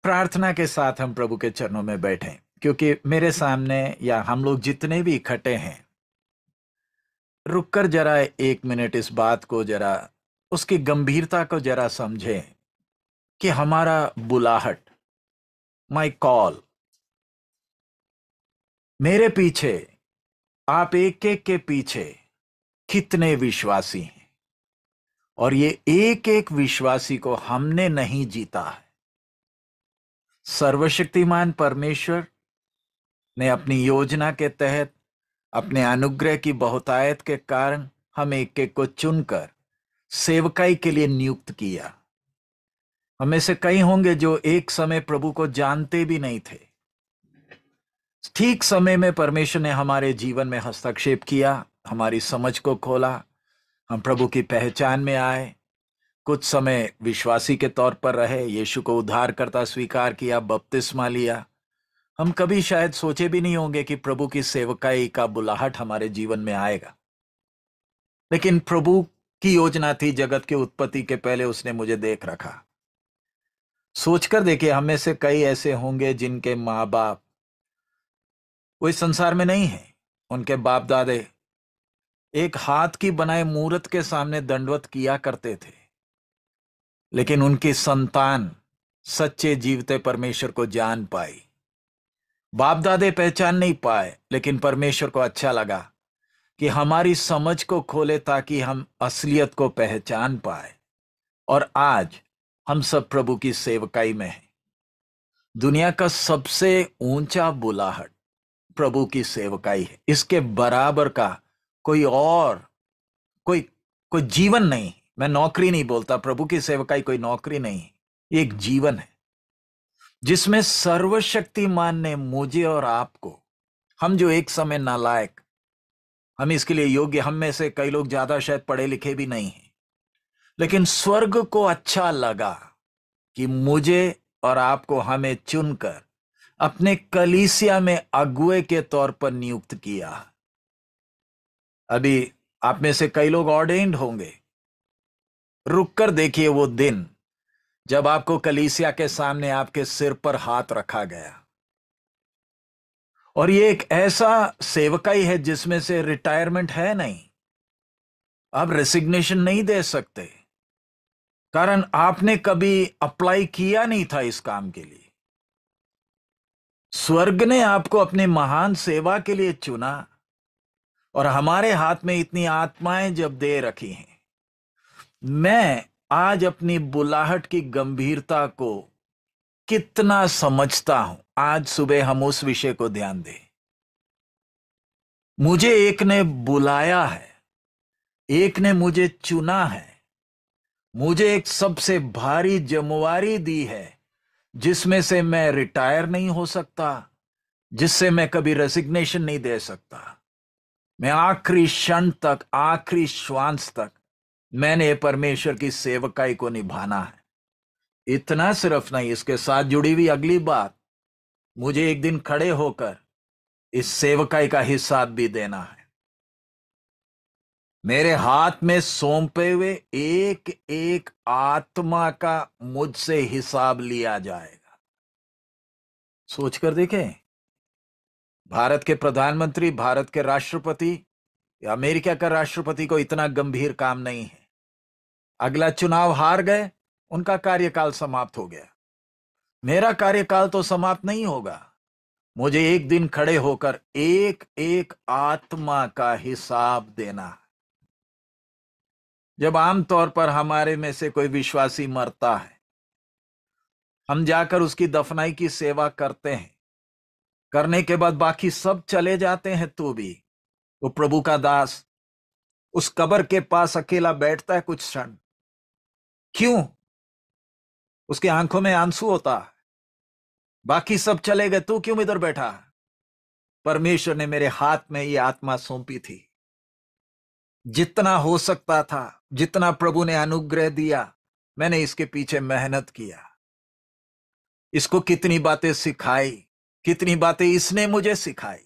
प्रार्थना के साथ हम प्रभु के चरणों में बैठे, क्योंकि मेरे सामने या हम लोग जितने भी इकट्ठे हैं, रुककर जरा एक मिनट इस बात को जरा उसकी गंभीरता को जरा समझें कि हमारा बुलाहट, माय कॉल, मेरे पीछे, आप एक एक के पीछे कितने विश्वासी हैं, और ये एक एक विश्वासी को हमने नहीं जीता है। सर्वशक्तिमान परमेश्वर ने अपनी योजना के तहत अपने अनुग्रह की बहुतायत के कारण हम एक एक को चुनकर सेवकाई के लिए नियुक्त किया। हमें से कई होंगे जो एक समय प्रभु को जानते भी नहीं थे। ठीक समय में परमेश्वर ने हमारे जीवन में हस्तक्षेप किया, हमारी समझ को खोला, हम प्रभु की पहचान में आए। कुछ समय विश्वासी के तौर पर रहे, यीशु को उद्धारकर्ता स्वीकार किया, बपतिस्मा लिया। हम कभी शायद सोचे भी नहीं होंगे कि प्रभु की सेवकाई का बुलाहट हमारे जीवन में आएगा, लेकिन प्रभु की योजना थी। जगत की उत्पत्ति के पहले उसने मुझे देख रखा। सोचकर देखिए, हम में से कई ऐसे होंगे जिनके माँ बाप कोई संसार में नहीं है। उनके बाप दादे एक हाथ की बनाए मूर्त के सामने दंडवत किया करते थे, लेकिन उनकी संतान सच्चे जीवते परमेश्वर को जान पाई। बाप दादे पहचान नहीं पाए, लेकिन परमेश्वर को अच्छा लगा कि हमारी समझ को खोले ताकि हम असलियत को पहचान पाए। और आज हम सब प्रभु की सेवकाई में हैं। दुनिया का सबसे ऊंचा बुलाहट प्रभु की सेवकाई है। इसके बराबर का कोई और कोई कोई जीवन नहीं। मैं नौकरी नहीं बोलता, प्रभु की सेवकाई कोई नौकरी नहीं है, ये एक जीवन है जिसमें सर्वशक्तिमान ने मुझे और आपको, हम जो एक समय नालायक, हम इसके लिए योग्य, हम में से कई लोग ज्यादा शायद पढ़े लिखे भी नहीं हैं, लेकिन स्वर्ग को अच्छा लगा कि मुझे और आपको हमें चुनकर अपने कलीसिया में अगुए के तौर पर नियुक्त किया। अभी आप में से कई लोग ऑर्डेन्ड होंगे। रुककर देखिए वो दिन जब आपको कलीसिया के सामने आपके सिर पर हाथ रखा गया। और ये एक ऐसा सेवकाई है जिसमें से रिटायरमेंट है नहीं। आप रेसिग्नेशन नहीं दे सकते, कारण आपने कभी अप्लाई किया नहीं था इस काम के लिए। स्वर्ग ने आपको अपने महान सेवा के लिए चुना, और हमारे हाथ में इतनी आत्माएं जब दे रखी हैं, मैं आज अपनी बुलाहट की गंभीरता को कितना समझता हूं। आज सुबह हम उस विषय को ध्यान दें। मुझे एक ने बुलाया है, एक ने मुझे चुना है, मुझे एक सबसे भारी जिम्मेवारी दी है जिसमें से मैं रिटायर नहीं हो सकता, जिससे मैं कभी रेसिग्नेशन नहीं दे सकता। मैं आखिरी क्षण तक, आखिरी श्वास तक मैंने परमेश्वर की सेवकाई को निभाना है। इतना सिर्फ नहीं, इसके साथ जुड़ी हुई अगली बात, मुझे एक दिन खड़े होकर इस सेवकाई का हिसाब भी देना है। मेरे हाथ में सौंपे हुए एक एक आत्मा का मुझसे हिसाब लिया जाएगा। सोचकर देखें, भारत के प्रधानमंत्री, भारत के राष्ट्रपति या अमेरिका का राष्ट्रपति को इतना गंभीर काम नहीं है। अगला चुनाव हार गए, उनका कार्यकाल समाप्त हो गया। मेरा कार्यकाल तो समाप्त नहीं होगा। मुझे एक दिन खड़े होकर एक एक आत्मा का हिसाब देना है। जब आमतौर पर हमारे में से कोई विश्वासी मरता है, हम जाकर उसकी दफनाई की सेवा करते हैं। करने के बाद बाकी सब चले जाते हैं, तो भी वो प्रभु का दास उस कब्र के पास अकेला बैठता है कुछ क्षण। क्यों? उसकी आंखों में आंसू होता है। बाकी सब चले गए, तू क्यों इधर बैठा? परमेश्वर ने मेरे हाथ में ये आत्मा सौंपी थी। जितना हो सकता था, जितना प्रभु ने अनुग्रह दिया, मैंने इसके पीछे मेहनत किया। इसको कितनी बातें सिखाई, कितनी बातें इसने मुझे सिखाई।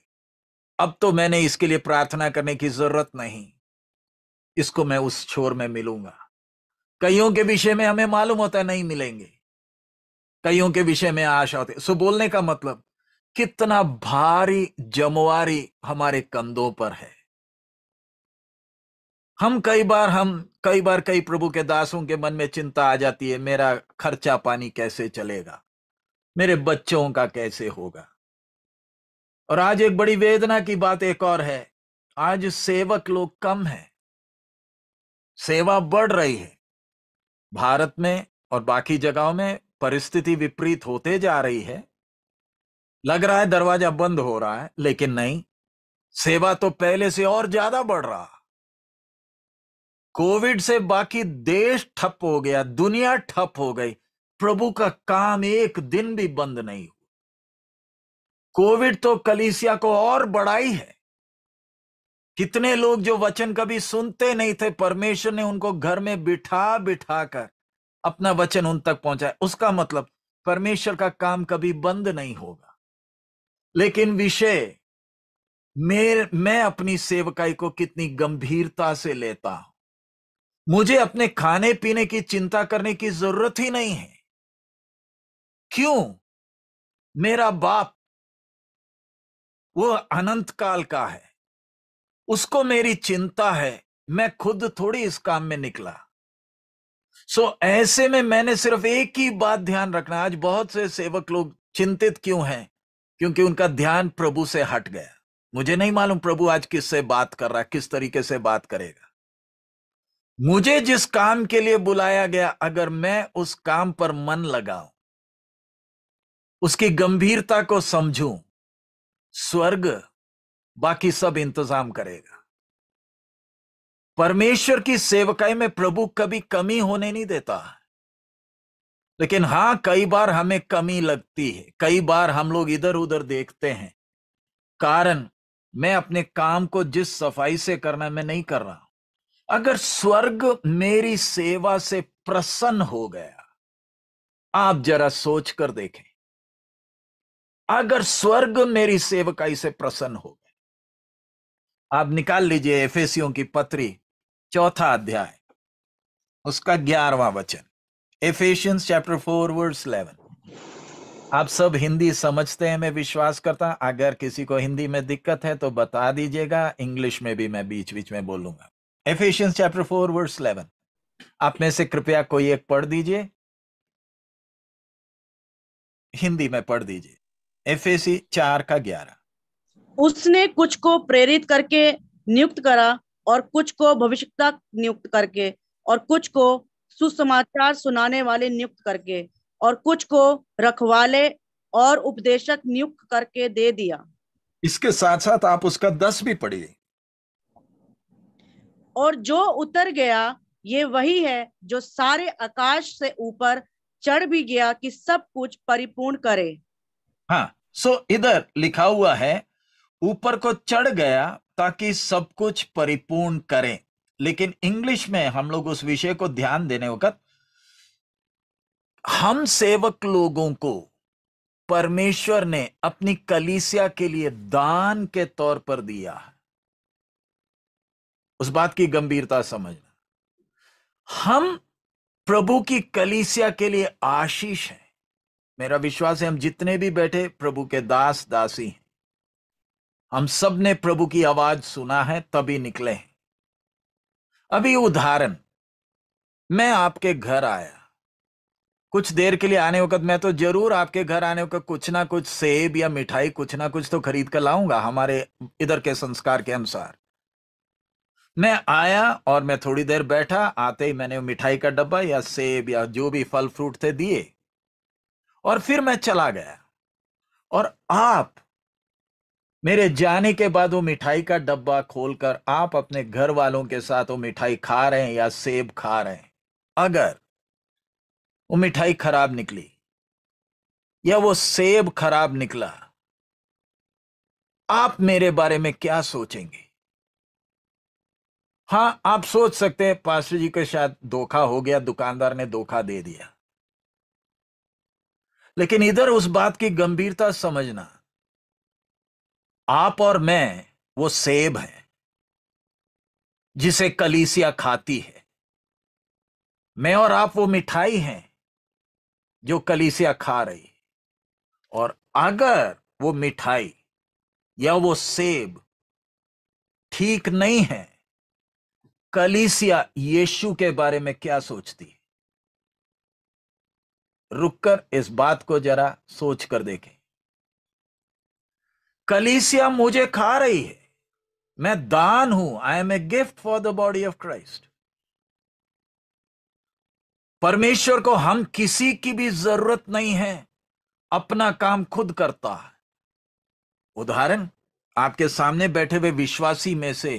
अब तो मैंने इसके लिए प्रार्थना करने की जरूरत नहीं। इसको मैं उस छोर में मिलूंगा। कईयों के विषय में हमें मालूम होता है नहीं मिलेंगे। कईयों के विषय में आशा होती है। सो बोलने का मतलब कितना भारी जमवारी हमारे कंधों पर है। हम कई प्रभु के दासों के मन में चिंता आ जाती है, मेरा खर्चा पानी कैसे चलेगा, मेरे बच्चों का कैसे होगा। और आज एक बड़ी वेदना की बात एक और है, आज सेवक लोग कम हैं, सेवा बढ़ रही है। भारत में और बाकी जगहों में परिस्थिति विपरीत होते जा रही है, लग रहा है दरवाजा बंद हो रहा है, लेकिन नहीं, सेवा तो पहले से और ज्यादा बढ़ रहा। कोविड से बाकी देश ठप हो गया, दुनिया ठप हो गई, प्रभु का काम एक दिन भी बंद नहीं हुआ। कोविड तो कलीसिया को और बढ़ाई है। कितने लोग जो वचन कभी सुनते नहीं थे, परमेश्वर ने उनको घर में बिठा बिठा कर अपना वचन उन तक पहुंचाया। उसका मतलब परमेश्वर का काम कभी बंद नहीं होगा। लेकिन विषय मैं अपनी सेवकाई को कितनी गंभीरता से लेता हूं। मुझे अपने खाने पीने की चिंता करने की जरूरत ही नहीं है। क्यों? मेरा बाप वो अनंत काल का है, उसको मेरी चिंता है, मैं खुद थोड़ी इस काम में निकला। ऐसे में मैंने सिर्फ एक ही बात ध्यान रखना। आज बहुत से सेवक लोग चिंतित क्यों हैं? क्योंकि उनका ध्यान प्रभु से हट गया। मुझे नहीं मालूम प्रभु आज किससे बात कर रहा है, किस तरीके से बात करेगा। मुझे जिस काम के लिए बुलाया गया, अगर मैं उस काम पर मन लगाऊं, उसकी गंभीरता को समझूं, स्वर्ग बाकी सब इंतजाम करेगा। परमेश्वर की सेवकाई में प्रभु कभी कमी होने नहीं देता। लेकिन हां, कई बार हमें कमी लगती है, कई बार हम लोग इधर उधर देखते हैं। कारण मैं अपने काम को जिस सफाई से करना मैं नहीं कर रहा। अगर स्वर्ग मेरी सेवा से प्रसन्न हो गया, आप जरा सोच कर देखें, अगर स्वर्ग मेरी सेवकाई से प्रसन्न हो गया। आप निकाल लीजिए एफेसियों की पत्री 4 अध्याय, उसका 11वां वचन। एफेसियंस चैप्टर 4 वर्स 11। आप सब हिंदी समझते हैं, मैं विश्वास करता। अगर किसी को हिंदी में दिक्कत है तो बता दीजिएगा, इंग्लिश में भी मैं बीच बीच में बोलूंगा। एफेसियंस चैप्टर 4 वर्स 11, आप में से कृपया कोई एक पढ़ दीजिए, हिंदी में पढ़ दीजिए। एफेसी 4 का 11। उसने कुछ को प्रेरित करके नियुक्त करा, और कुछ को भविष्यवक्ता नियुक्त करके, और कुछ को सुसमाचार सुनाने वाले नियुक्त करके, और कुछ को रखवाले और उपदेशक नियुक्त करके दे दिया। इसके साथ साथ आप उसका 10 भी पढ़िए। और जो उतर गया ये वही है जो सारे आकाश से ऊपर चढ़ भी गया कि सब कुछ परिपूर्ण करे। हाँ, इधर लिखा हुआ है ऊपर को चढ़ गया ताकि सब कुछ परिपूर्ण करें। लेकिन इंग्लिश में हम लोग उस विषय को ध्यान देने वक्त, हम सेवक लोगों को परमेश्वर ने अपनी कलीसिया के लिए दान के तौर पर दिया है। उस बात की गंभीरता समझना। हम प्रभु की कलीसिया के लिए आशीष है। मेरा विश्वास है हम जितने भी बैठे प्रभु के दास दासी हैं, हम सब ने प्रभु की आवाज सुना है तभी निकले हैं। अभी उदाहरण, मैं आपके घर आया, कुछ देर के लिए आने वक्त मैं तो जरूर आपके घर आने वक्त कुछ ना कुछ सेब या मिठाई कुछ ना कुछ तो खरीद कर लाऊंगा, हमारे इधर के संस्कार के अनुसार। मैं आया और मैं थोड़ी देर बैठा, आते ही मैंने मिठाई का डब्बा या सेब या जो भी फल फ्रूट थे दिए, और फिर मैं चला गया। और आप मेरे जाने के बाद वो मिठाई का डब्बा खोलकर आप अपने घर वालों के साथ वो मिठाई खा रहे हैं या सेब खा रहे हैं। अगर वो मिठाई खराब निकली या वो सेब खराब निकला, आप मेरे बारे में क्या सोचेंगे? हां, आप सोच सकते हैं पास्टर जी को शायद धोखा हो गया, दुकानदार ने धोखा दे दिया। लेकिन इधर उस बात की गंभीरता समझना, आप और मैं वो सेब हैं जिसे कलीसिया खाती है। मैं और आप वो मिठाई हैं जो कलीसिया खा रही है, और अगर वो मिठाई या वो सेब ठीक नहीं है, कलीसिया यीशु के बारे में क्या सोचती है? रुककर इस बात को जरा सोच कर देखें। कलीसिया मुझे खा रही है, मैं दान हूं, I am a gift for the body of Christ. परमेश्वर को हम किसी की भी जरूरत नहीं है, अपना काम खुद करता है। उदाहरण, आपके सामने बैठे हुए विश्वासी में से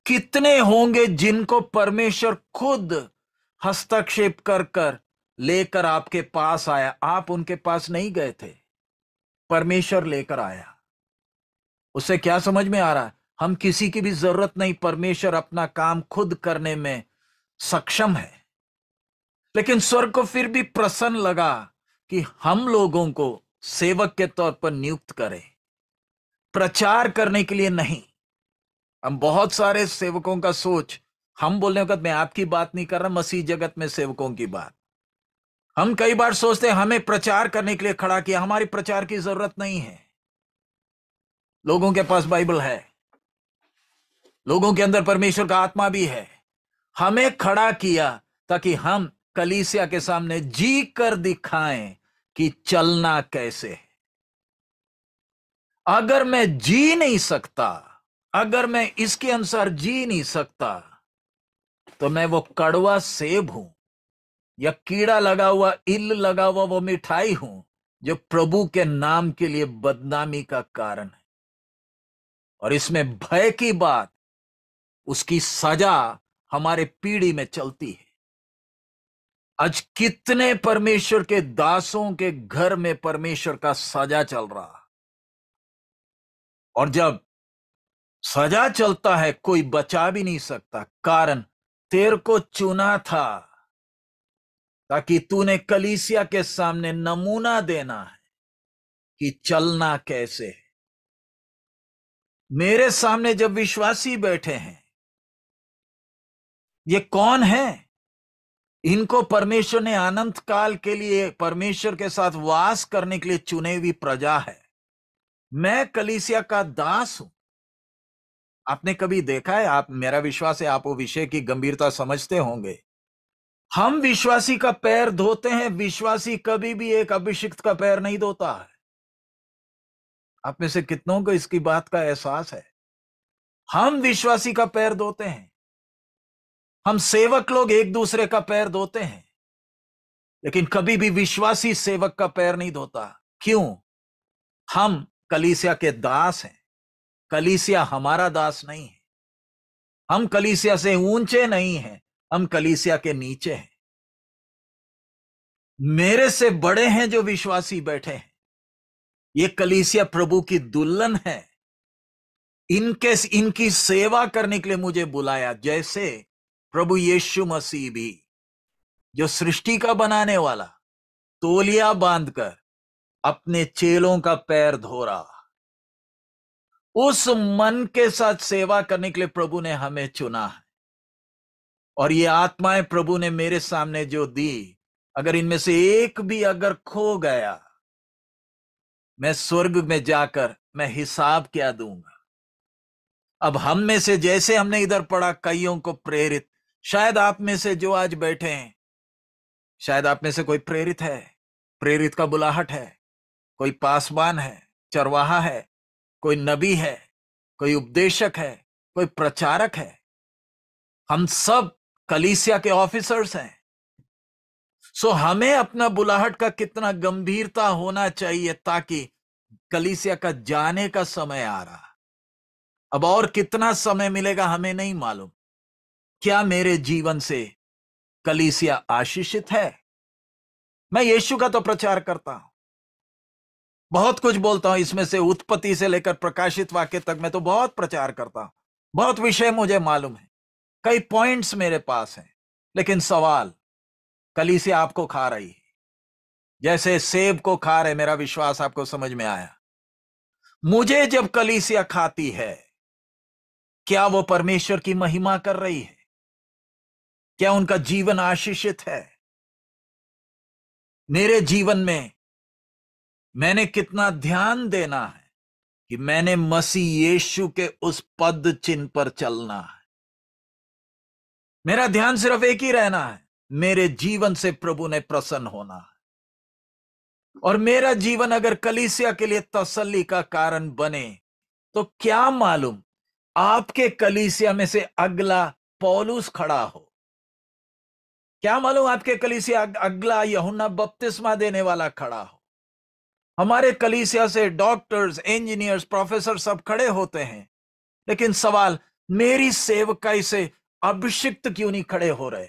कितने होंगे जिनको परमेश्वर खुद हस्तक्षेप कर कर लेकर आपके पास आया? आप उनके पास नहीं गए थे, परमेश्वर लेकर आया। उससे क्या समझ में आ रहा है? हम किसी की भी जरूरत नहीं, परमेश्वर अपना काम खुद करने में सक्षम है। लेकिन स्वर्ग को फिर भी प्रसन्न लगा कि हम लोगों को सेवक के तौर पर नियुक्त करें, प्रचार करने के लिए नहीं। हम बहुत सारे सेवकों का सोच, हम बोलने वक्त मैं आपकी बात नहीं कर रहा, मसीह जगत में सेवकों की बात। हम कई बार सोचते हैं हमें प्रचार करने के लिए खड़ा किया, हमारी प्रचार की जरूरत नहीं है। लोगों के पास बाइबल है, लोगों के अंदर परमेश्वर का आत्मा भी है। हमें खड़ा किया ताकि हम कलीसिया के सामने जी कर दिखाएं कि चलना कैसे है। अगर मैं जी नहीं सकता, अगर मैं इसके अनुसार जी नहीं सकता, तो मैं वो कड़वा सेब हूं या कीड़ा लगा हुआ, इल्ल लगा हुआ वो मिठाई हूं जो प्रभु के नाम के लिए बदनामी का कारण है। और इसमें भय की बात, उसकी सजा हमारे पीढ़ी में चलती है। आज कितने परमेश्वर के दासों के घर में परमेश्वर का सजा चल रहा, और जब सजा चलता है कोई बचा भी नहीं सकता। कारण तेरे को चुना था ताकि तूने कलीसिया के सामने नमूना देना है कि चलना कैसे है। मेरे सामने जब विश्वासी बैठे हैं, ये कौन है? इनको परमेश्वर ने अनंत काल के लिए परमेश्वर के साथ वास करने के लिए चुने हुई प्रजा है। मैं कलीसिया का दास हूं। आपने कभी देखा है, आप, मेरा विश्वास है आप वो विषय की गंभीरता समझते होंगे। हम विश्वासी का पैर धोते हैं, विश्वासी कभी भी एक अभिषिक्त का पैर नहीं धोता है। आप में से कितनों को इसकी बात का एहसास है? हम विश्वासी का पैर धोते हैं। हम सेवक लोग एक दूसरे का पैर धोते हैं, लेकिन कभी भी विश्वासी सेवक का पैर नहीं धोता। क्यों? हम कलीसिया के दास हैं। कलीसिया हमारा दास नहीं है। हम कलीसिया से ऊंचे नहीं हैं, हम कलीसिया के नीचे हैं। मेरे से बड़े हैं जो विश्वासी बैठे हैं। ये कलीसिया प्रभु की दुल्हन है। इनकी सेवा करने के लिए मुझे बुलाया। जैसे प्रभु यीशु मसीह भी, जो सृष्टि का बनाने वाला, तौलिया बांधकर अपने चेलों का पैर धो रहा। उस मन के साथ सेवा करने के लिए प्रभु ने हमें चुना है। और ये आत्माएं प्रभु ने मेरे सामने जो दी, अगर इनमें से एक भी अगर खो गया, मैं स्वर्ग में जाकर मैं हिसाब क्या दूंगा? अब हम में से, जैसे हमने इधर पढ़ा, कईयों को प्रेरित, शायद आप में से जो आज बैठे हैं, शायद आप में से कोई प्रेरित है, प्रेरित का बुलाहट है, कोई पासवान है, चरवाहा है, कोई नबी है, कोई उपदेशक है, कोई प्रचारक है। हम सब कलीसिया के ऑफिसर्स हैं। सो हमें अपना बुलाहट का कितना गंभीरता होना चाहिए, ताकि कलीसिया का जाने का समय आ रहा। अब और कितना समय मिलेगा हमें नहीं मालूम। क्या मेरे जीवन से कलीसिया आशीषित है? मैं यीशु का तो प्रचार करता हूं, बहुत कुछ बोलता हूं, इसमें से उत्पत्ति से लेकर प्रकाशित वाक्य तक मैं तो बहुत प्रचार करता हूं, बहुत विषय मुझे मालूम है, कई पॉइंट्स मेरे पास हैं। लेकिन सवाल, कलीसिया आपको खा रही है जैसे सेब को खा रहे। मेरा विश्वास आपको समझ में आया। मुझे जब कलीसिया खाती है, क्या वो परमेश्वर की महिमा कर रही है? क्या उनका जीवन आशीषित है? मेरे जीवन में मैंने कितना ध्यान देना है कि मैंने मसीह यीशु के उस पद चिन्ह पर चलना है। मेरा ध्यान सिर्फ एक ही रहना है, मेरे जीवन से प्रभु ने प्रसन्न होना है। और मेरा जीवन अगर कलीसिया के लिए तसल्ली का कारण बने, तो क्या मालूम आपके कलीसिया में से अगला पौलुस खड़ा हो, क्या मालूम आपके कलीसिया अगला यूहन्ना बपतिस्मा देने वाला खड़ा हो। हमारे कलीसिया से डॉक्टर्स, इंजीनियर्स, प्रोफेसर सब खड़े होते हैं, लेकिन सवाल, मेरी सेवकाई से अभिषिक्त क्यों नहीं खड़े हो रहे?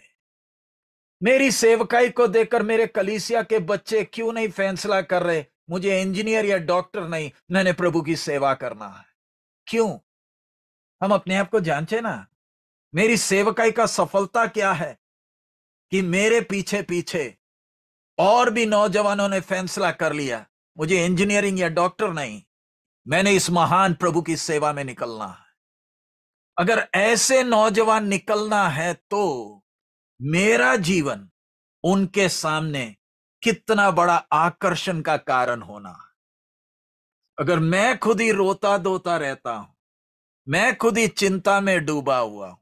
मेरी सेवकाई को देखकर मेरे कलीसिया के बच्चे क्यों नहीं फैसला कर रहे, मुझे इंजीनियर या डॉक्टर नहीं, मैंने प्रभु की सेवा करना है? क्यों? हम अपने आप को जांचे ना। मेरी सेवकाई का सफलता क्या है कि मेरे पीछे पीछे और भी नौजवानों ने फैसला कर लिया, मुझे इंजीनियरिंग या डॉक्टर नहीं, मैंने इस महान प्रभु की सेवा में निकलना है। अगर ऐसे नौजवान निकलना है तो मेरा जीवन उनके सामने कितना बड़ा आकर्षण का कारण होना है। अगर मैं खुद ही रोता धोता रहता हूं, मैं खुद ही चिंता में डूबा हुआ हूं,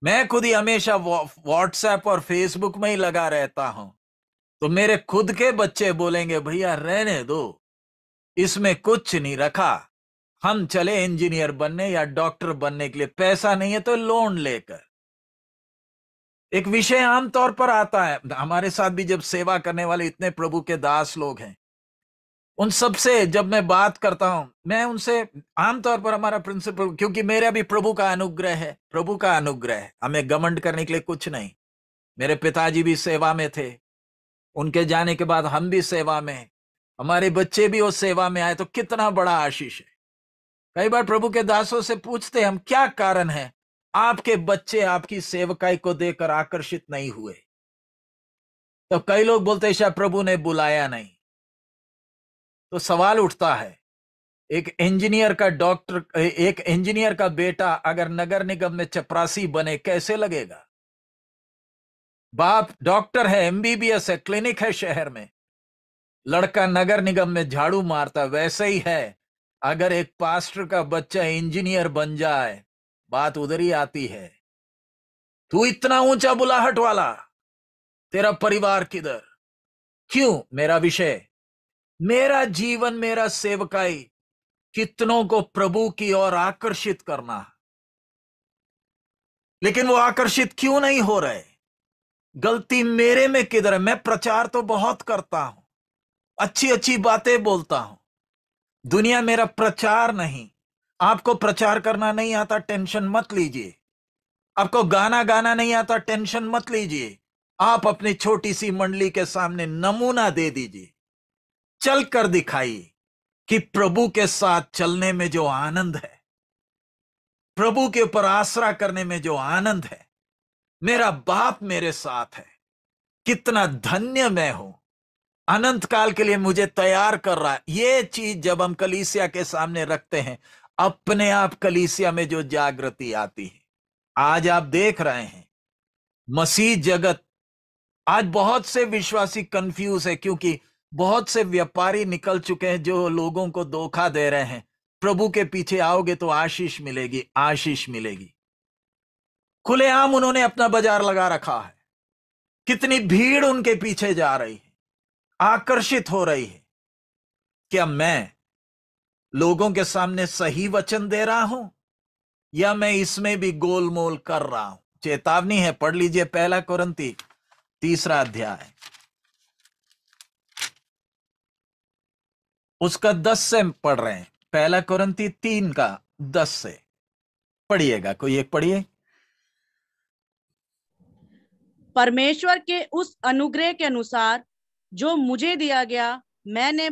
मैं खुद ही हमेशा व्हाट्सएप और फेसबुक में ही लगा रहता हूं, तो मेरे खुद के बच्चे बोलेंगे, भैया रहने दो, इसमें कुछ नहीं रखा, हम चले इंजीनियर बनने या डॉक्टर बनने के लिए, पैसा नहीं है तो लोन लेकर। एक विषय आमतौर पर आता है, हमारे साथ भी जब सेवा करने वाले इतने प्रभु के दास लोग हैं, उन सबसे जब मैं बात करता हूं, मैं उनसे आमतौर पर हमारा प्रिंसिपल, क्योंकि मेरा भी प्रभु का अनुग्रह है, प्रभु का अनुग्रह है, हमें घमंड करने के लिए कुछ नहीं। मेरे पिताजी भी सेवा में थे, उनके जाने के बाद हम भी सेवा में, हमारे बच्चे भी उस सेवा में आए, तो कितना बड़ा आशीष है। कई बार प्रभु के दासों से पूछते हम, क्या कारण है आपके बच्चे आपकी सेवकाई को देखकर आकर्षित नहीं हुए? तो कई लोग बोलते शायद प्रभु ने बुलाया नहीं। तो सवाल उठता है, एक इंजीनियर का बेटा अगर नगर निगम में चपरासी बने, कैसे लगेगा? बाप डॉक्टर है, एमबीबीएस है, क्लिनिक है शहर में, लड़का नगर निगम में झाड़ू मारता। वैसे ही है, अगर एक पास्टर का बच्चा इंजीनियर बन जाए, बात उधर ही आती है, तू इतना ऊंचा बुलाहट वाला, तेरा परिवार किधर? क्यों? मेरा विषय, मेरा जीवन, मेरा सेवकाई कितनों को प्रभु की ओर आकर्षित करना, लेकिन वो आकर्षित क्यों नहीं हो रहे? गलती मेरे में किधर है? मैं प्रचार तो बहुत करता हूं, अच्छी अच्छी बातें बोलता हूं, दुनिया मेरा प्रचार नहीं। आपको प्रचार करना नहीं आता, टेंशन मत लीजिए। आपको गाना गाना नहीं आता, टेंशन मत लीजिए। आप अपनी छोटी सी मंडली के सामने नमूना दे दीजिए, चल कर दिखाइए कि प्रभु के साथ चलने में जो आनंद है, प्रभु के ऊपर आसरा करने में जो आनंद है, मेरा बाप मेरे साथ है, कितना धन्य मैं हूं, अनंत काल के लिए मुझे तैयार कर रहा है। ये चीज जब हम कलीसिया के सामने रखते हैं, अपने आप कलीसिया में जो जागृति आती है। आज आप देख रहे हैं मसीह जगत, आज बहुत से विश्वासी कंफ्यूज है, क्योंकि बहुत से व्यापारी निकल चुके हैं जो लोगों को धोखा दे रहे हैं। प्रभु के पीछे आओगे तो आशीष मिलेगी, आशीष मिलेगी। खुलेआम उन्होंने अपना बाजार लगा रखा है, कितनी भीड़ उनके पीछे जा रही है, आकर्षित हो रही है। क्या मैं लोगों के सामने सही वचन दे रहा हूं, या मैं इसमें भी गोलमोल कर रहा हूं? चेतावनी है, पढ़ लीजिए 1 कोरिन्थी 3 अध्याय, उसका 10 से पढ़ रहे हैं। 1 कोरिन्थी 3 का 10 से पढ़िएगा, कोई एक पढ़िए। परमेश्वर के उस अनुग्रह के अनुसार जो मुझे दिया गया, मैंने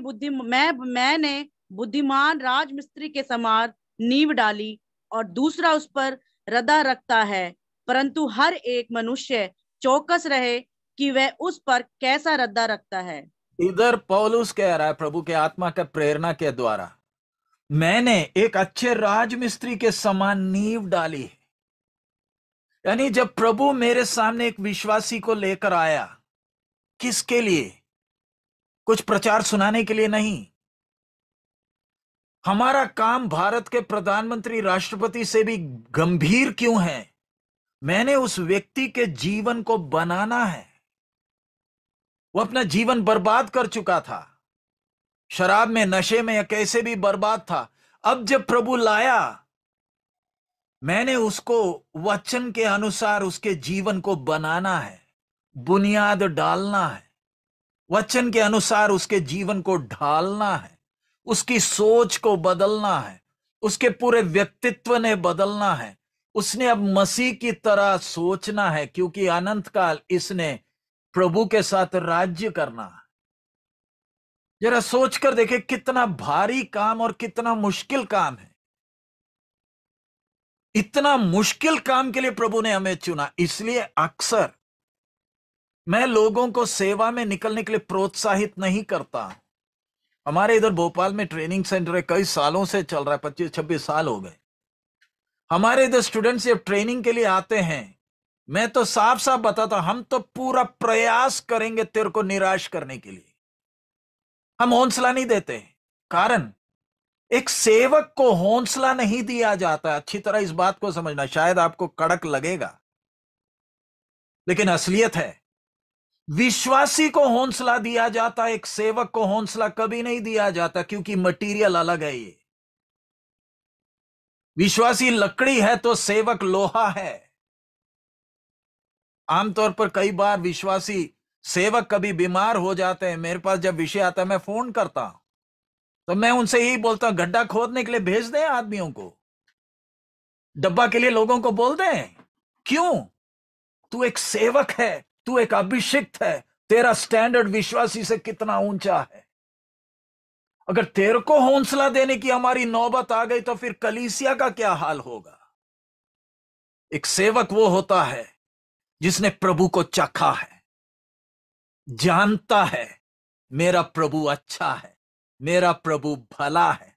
बुद्धिमान राजमिस्त्री के समान नींव डाली, और दूसरा उस पर रदा रखता है, परंतु हर एक मनुष्य चौकस रहे कि वह उस पर कैसा रद्दा रखता है। इधर पौलुस कह रहा है प्रभु के आत्मा का प्रेरणा के द्वारा, मैंने एक अच्छे राजमिस्त्री के समान नींव डाली है। यानी जब प्रभु मेरे सामने एक विश्वासी को लेकर आया, किसके लिए? कुछ प्रचार सुनाने के लिए नहीं। हमारा काम भारत के प्रधानमंत्री राष्ट्रपति से भी गंभीर क्यों है? मैंने उस व्यक्ति के जीवन को बनाना है। वो अपना जीवन बर्बाद कर चुका था, शराब में, नशे में या कैसे भी बर्बाद था। अब जब प्रभु लाया, मैंने उसको वचन के अनुसार उसके जीवन को बनाना है, बुनियाद डालना है, वचन के अनुसार उसके जीवन को ढालना है, उसकी सोच को बदलना है, उसके पूरे व्यक्तित्व ने बदलना है। उसने अब मसीह की तरह सोचना है, क्योंकि अनंत काल इसने प्रभु के साथ राज्य करना है। जरा सोचकर देखे कितना भारी काम और कितना मुश्किल काम है। इतना मुश्किल काम के लिए प्रभु ने हमें चुना। इसलिए अक्सर मैं लोगों को सेवा में निकलने के लिए प्रोत्साहित नहीं करता। हमारे इधर भोपाल में ट्रेनिंग सेंटर है, कई सालों से चल रहा है, 25-26 साल हो गए। हमारे इधर स्टूडेंट्स जब ट्रेनिंग के लिए आते हैं, मैं तो साफ साफ बताता, हम तो पूरा प्रयास करेंगे तेरे को निराश करने के लिए। हम हौसला नहीं देते। कारण, एक सेवक को हौसला नहीं दिया जाता। अच्छी तरह इस बात को समझना, शायद आपको कड़क लगेगा, लेकिन असलियत है। विश्वासी को हौसला दिया जाता, एक सेवक को हौसला कभी नहीं दिया जाता, क्योंकि मटेरियल अलग है। ये विश्वासी लकड़ी है तो सेवक लोहा है। आमतौर पर कई बार विश्वासी सेवक कभी बीमार हो जाते हैं, मेरे पास जब विषय आता है मैं फोन करता हूं, तो मैं उनसे यही बोलता हूं, गड्ढा खोदने के लिए भेज दें आदमियों को, डब्बा के लिए लोगों को बोल दें। क्यों? तू एक सेवक है, तू एक अभिषिक्त है, तेरा स्टैंडर्ड विश्वासी से कितना ऊंचा है। अगर तेरे को हौसला देने की हमारी नौबत आ गई तो फिर कलीसिया का क्या हाल होगा? एक सेवक वो होता है जिसने प्रभु को चखा है, जानता है मेरा प्रभु अच्छा है, मेरा प्रभु भला है,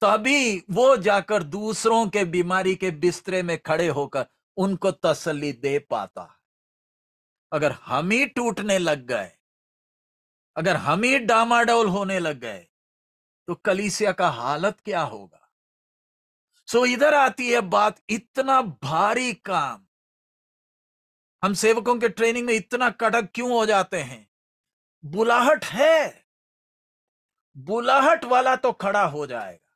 तभी वो जाकर दूसरों के बीमारी के बिस्तरे में खड़े होकर उनको तसल्ली दे पाता है। अगर हम ही टूटने लग गए, अगर हम ही डामाडोल होने लग गए, तो कलीसिया का हालत क्या होगा? सो इधर आती है बात, इतना भारी काम। हम सेवकों के ट्रेनिंग में इतना कड़क क्यों हो जाते हैं? बुलाहट है, बुलाहट वाला तो खड़ा हो जाएगा।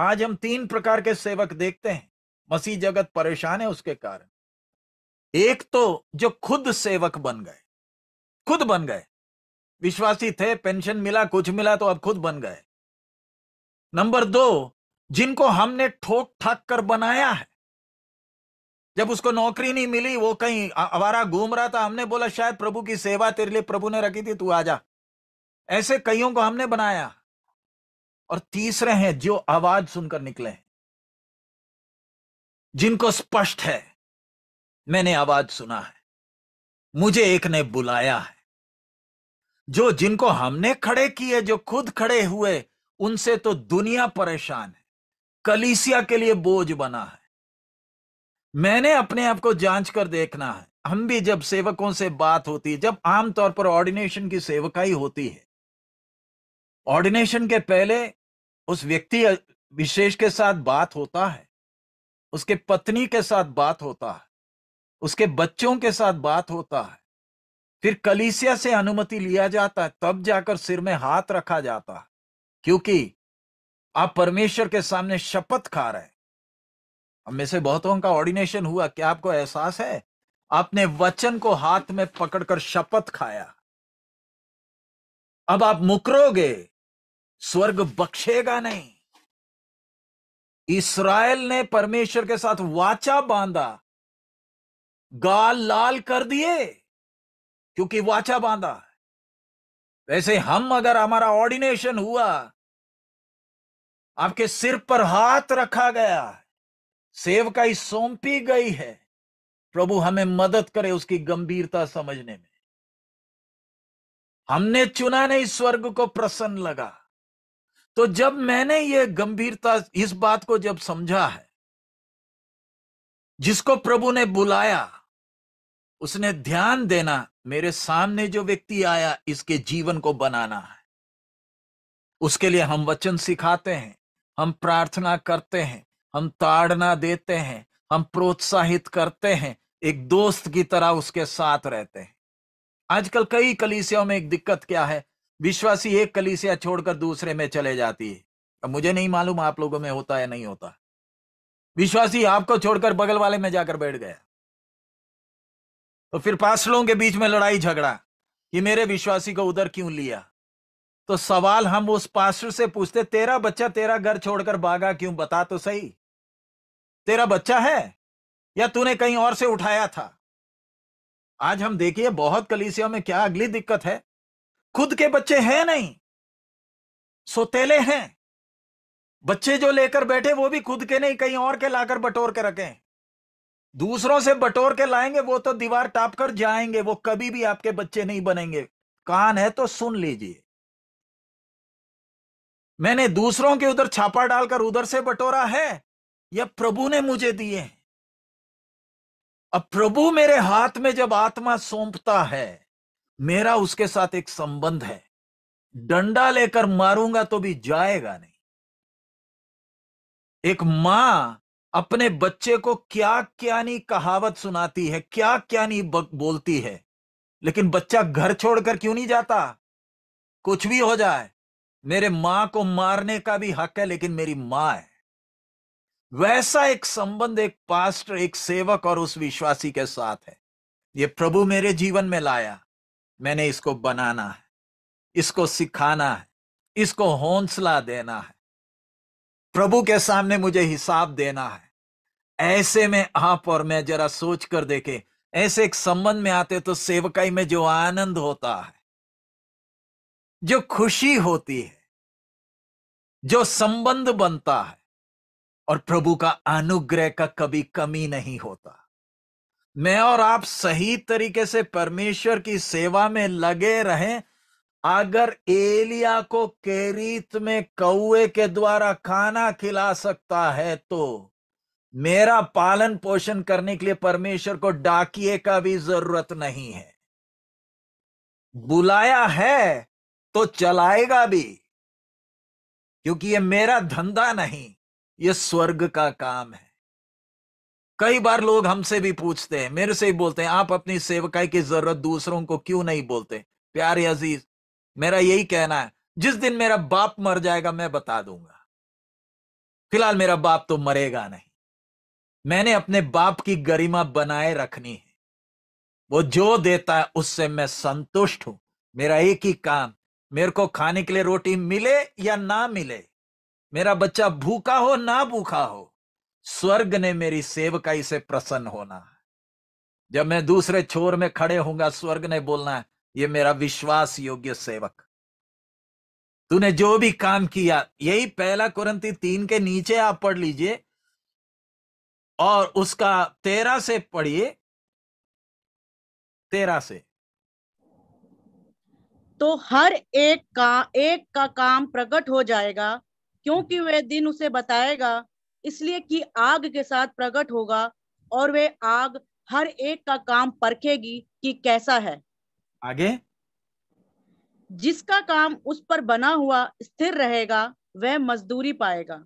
आज हम 3 प्रकार के सेवक देखते हैं। मसीह जगत परेशान है उसके कारण। एक तो जो खुद सेवक बन गए, खुद बन गए, विश्वासी थे, पेंशन मिला, कुछ मिला तो अब खुद बन गए। नंबर 2, जिनको हमने ठोक ठाक कर बनाया है। जब उसको नौकरी नहीं मिली, वो कहीं आवारा घूम रहा था, हमने बोला शायद प्रभु की सेवा तेरे लिए प्रभु ने रखी थी, तू आ जा। ऐसे कईयों को हमने बनाया। और तीसरे हैं जो आवाज सुनकर निकले हैं, जिनको स्पष्ट है मैंने आवाज सुना है, मुझे एक ने बुलाया है। जिनको हमने खड़े किए, जो खुद खड़े हुए, उनसे तो दुनिया परेशान है, कलीसिया के लिए बोझ बना है। मैंने अपने आप को जांच कर देखना है। हम भी जब सेवकों से बात होती है, जब आमतौर पर ऑर्डिनेशन की सेवकाई होती है, ऑर्डिनेशन के पहले उस व्यक्ति विशेष के साथ बात होता है, उसके पत्नी के साथ बात होता है, उसके बच्चों के साथ बात होता है, फिर कलीसिया से अनुमति लिया जाता है, तब जाकर सिर में हाथ रखा जाता है, क्योंकि आप परमेश्वर के सामने शपथ खा रहे हैं। हम में से बहुतों का ऑर्डिनेशन हुआ, क्या आपको एहसास है? आपने वचन को हाथ में पकड़कर शपथ खाया। अब आप मुकरोगे, स्वर्ग बख्शेगा नहीं। इस्राएल ने परमेश्वर के साथ वाचा बांधा, गाल लाल कर दिए, क्योंकि वाचा बांधा। वैसे हम, अगर हमारा ऑर्डिनेशन हुआ, आपके सिर पर हाथ रखा गया, सेवकाई सौंपी गई है, प्रभु हमें मदद करे उसकी गंभीरता समझने में। हमने चुना नहीं, स्वर्ग को प्रसन्न लगा। तो जब मैंने ये गंभीरता, इस बात को जब समझा है, जिसको प्रभु ने बुलाया, उसने ध्यान देना, मेरे सामने जो व्यक्ति आया इसके जीवन को बनाना है। उसके लिए हम वचन सिखाते हैं, हम प्रार्थना करते हैं, हम ताड़ना देते हैं, हम प्रोत्साहित करते हैं, एक दोस्त की तरह उसके साथ रहते हैं। आजकल कई कलीसियाओं में एक दिक्कत क्या है, विश्वासी एक कलीसिया छोड़कर दूसरे में चले जाती है। अब मुझे नहीं मालूम आप लोगों में होता है नहीं होता। विश्वासी आपको छोड़कर बगल वाले में जाकर बैठ गया, तो फिर पास्टरों के बीच में लड़ाई झगड़ा कि मेरे विश्वासी को उधर क्यों लिया। तो सवाल हम उस पास्टर से पूछते, तेरा बच्चा तेरा घर छोड़कर भागा क्यों, बता तो सही। तेरा बच्चा है या तूने कहीं और से उठाया था? आज हम देखिए बहुत कलीसियाओं में क्या अगली दिक्कत है, खुद के बच्चे हैं नहीं, सोतेले हैं। बच्चे जो लेकर बैठे वो भी खुद के नहीं, कहीं और के लाकर बटोर के रखें। दूसरों से बटोर के लाएंगे वो तो दीवार टाप कर जाएंगे, वो कभी भी आपके बच्चे नहीं बनेंगे। कान है तो सुन लीजिए। मैंने दूसरों के उधर छापा डालकर उधर से बटोरा है या प्रभु ने मुझे दिए हैं? अब प्रभु मेरे हाथ में जब आत्मा सौंपता है, मेरा उसके साथ एक संबंध है। डंडा लेकर मारूंगा तो भी जाएगा नहीं। एक मां अपने बच्चे को क्या क्या नहीं कहावत सुनाती है, क्या क्या नहीं बोलती है, लेकिन बच्चा घर छोड़कर क्यों नहीं जाता? कुछ भी हो जाए, मेरे मां को मारने का भी हक है, लेकिन मेरी मां है। वैसा एक संबंध एक पास्टर, एक सेवक और उस विश्वासी के साथ है। ये प्रभु मेरे जीवन में लाया, मैंने इसको बनाना है, इसको सिखाना है, इसको हौसला देना है, प्रभु के सामने मुझे हिसाब देना है। ऐसे में आप और मैं जरा सोच कर देखें, ऐसे एक संबंध में आते तो सेवकाई में जो आनंद होता है, जो खुशी होती है, जो संबंध बनता है, और प्रभु का अनुग्रह का कभी कमी नहीं होता। मैं और आप सही तरीके से परमेश्वर की सेवा में लगे रहें। अगर एलिया को केरीत में कौए के द्वारा खाना खिला सकता है, तो मेरा पालन पोषण करने के लिए परमेश्वर को डाकिए का भी जरूरत नहीं है। बुलाया है तो चलाएगा भी, क्योंकि ये मेरा धंधा नहीं, ये स्वर्ग का काम है। कई बार लोग हमसे भी पूछते हैं, मेरे से ही बोलते हैं, आप अपनी सेवकाई की जरूरत दूसरों को क्यों नहीं बोलते? प्यारे अजीज, मेरा यही कहना है, जिस दिन मेरा बाप मर जाएगा मैं बता दूंगा। फिलहाल मेरा बाप तो मरेगा नहीं। मैंने अपने बाप की गरिमा बनाए रखनी है। वो जो देता है उससे मैं संतुष्ट हूं। मेरा एक ही काम, मेरे को खाने के लिए रोटी मिले या ना मिले, मेरा बच्चा भूखा हो ना भूखा हो, स्वर्ग ने मेरी सेवकाई से प्रसन्न होना है। जब मैं दूसरे छोर में खड़े होऊंगा, स्वर्ग ने बोलना है, ये मेरा विश्वास योग्य सेवक, तूने जो भी काम किया। यही 1 कुरिन्ती 3 के नीचे आप पढ़ लीजिए और उसका 13 से पढ़िए, 13 से। तो हर एक का काम प्रकट हो जाएगा, क्योंकि वह दिन उसे बताएगा, इसलिए कि आग के साथ प्रकट होगा, और वे आग हर एक का काम परखेगी कि कैसा है। आगे, जिसका काम उस पर बना हुआ स्थिर रहेगा, वह मजदूरी पाएगा।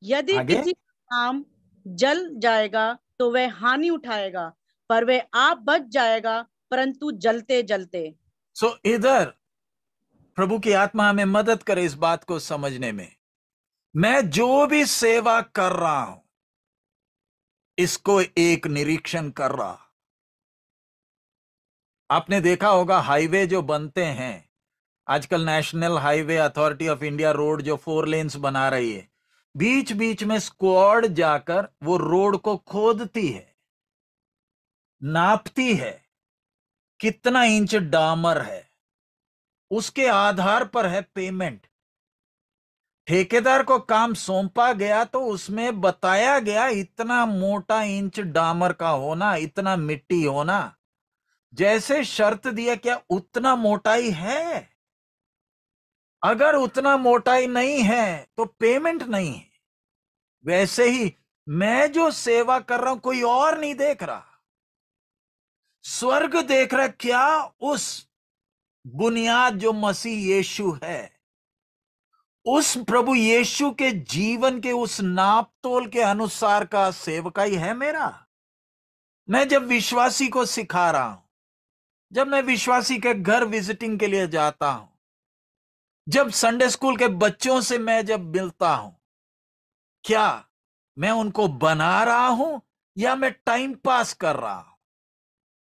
यदि आगे, किसी का काम जल जाएगा तो वह हानि उठाएगा, पर वह आप बच जाएगा, परंतु जलते जलते। इधर प्रभु की आत्मा हमें मदद करे इस बात को समझने में। मैं जो भी सेवा कर रहा हूं, इसको एक निरीक्षण कर रहा। आपने देखा होगा हाईवे जो बनते हैं आजकल, national highway authority of India road जो 4 लेन्स बना रही है, बीच बीच में स्क्वाड जाकर वो रोड को खोदती है, नापती है कितना इंच डामर है, उसके आधार पर है पेमेंट। ठेकेदार को काम सौंपा गया तो उसमें बताया गया इतना मोटा इंच डामर का होना, इतना मिट्टी होना, जैसे शर्त दिया क्या उतना मोटाई है? अगर उतना मोटाई नहीं है तो पेमेंट नहीं है। वैसे ही मैं जो सेवा कर रहा हूं कोई और नहीं देख रहा, स्वर्ग देख रहा है, क्या उस बुनियाद जो मसीह यीशु है, उस प्रभु यीशु के जीवन के उस नापतोल के अनुसार का सेवकाई है मेरा। मैं जब विश्वासी को सिखा रहा हूं, जब मैं विश्वासी के घर विजिटिंग के लिए जाता हूं, जब संडे स्कूल के बच्चों से मैं जब मिलता हूं, क्या मैं उनको बना रहा हूं या मैं टाइम पास कर रहा हूं?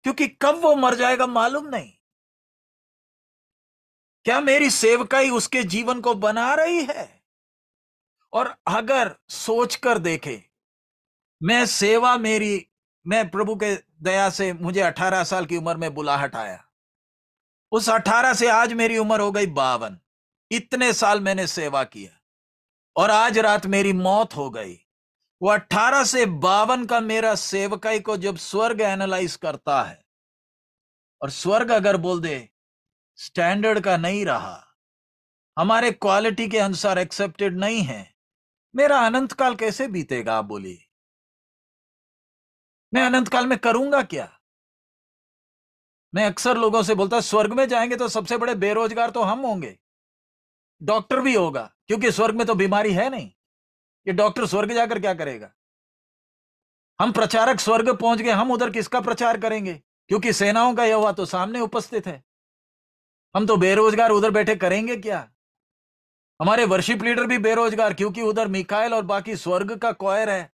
क्योंकि कब वो मर जाएगा मालूम नहीं। क्या मेरी सेवकाई उसके जीवन को बना रही है? और अगर सोचकर देखे, मैं प्रभु के दया से मुझे 18 साल की उम्र में बुलाहट आया। उस 18 से आज मेरी उम्र हो गई 52। इतने साल मैंने सेवा किया और आज रात मेरी मौत हो गई। वो 18 से 52 का मेरा सेवकाई को जब स्वर्ग एनालाइज करता है, और स्वर्ग अगर बोल दे स्टैंडर्ड का नहीं रहा, हमारे क्वालिटी के अनुसार एक्सेप्टेड नहीं है, मेरा अनंत काल कैसे बीतेगा? आप बोलिए, मैं अनंत काल में करूंगा क्या? मैं अक्सर लोगों से बोलता, स्वर्ग में जाएंगे तो सबसे बड़े बेरोजगार तो हम होंगे, डॉक्टर भी होगा, क्योंकि स्वर्ग में तो बीमारी है नहीं। ये डॉक्टर स्वर्ग जाकर क्या करेगा? हम प्रचारक स्वर्ग पहुंच गए, हम उधर किसका प्रचार करेंगे? क्योंकि सेनाओं का यहोवा तो सामने उपस्थित है। हम तो बेरोजगार उधर बैठे करेंगे क्या? हमारे वर्शिप लीडर भी बेरोजगार, क्योंकि उधर मिकाएल और बाकी स्वर्ग का क्वायर है।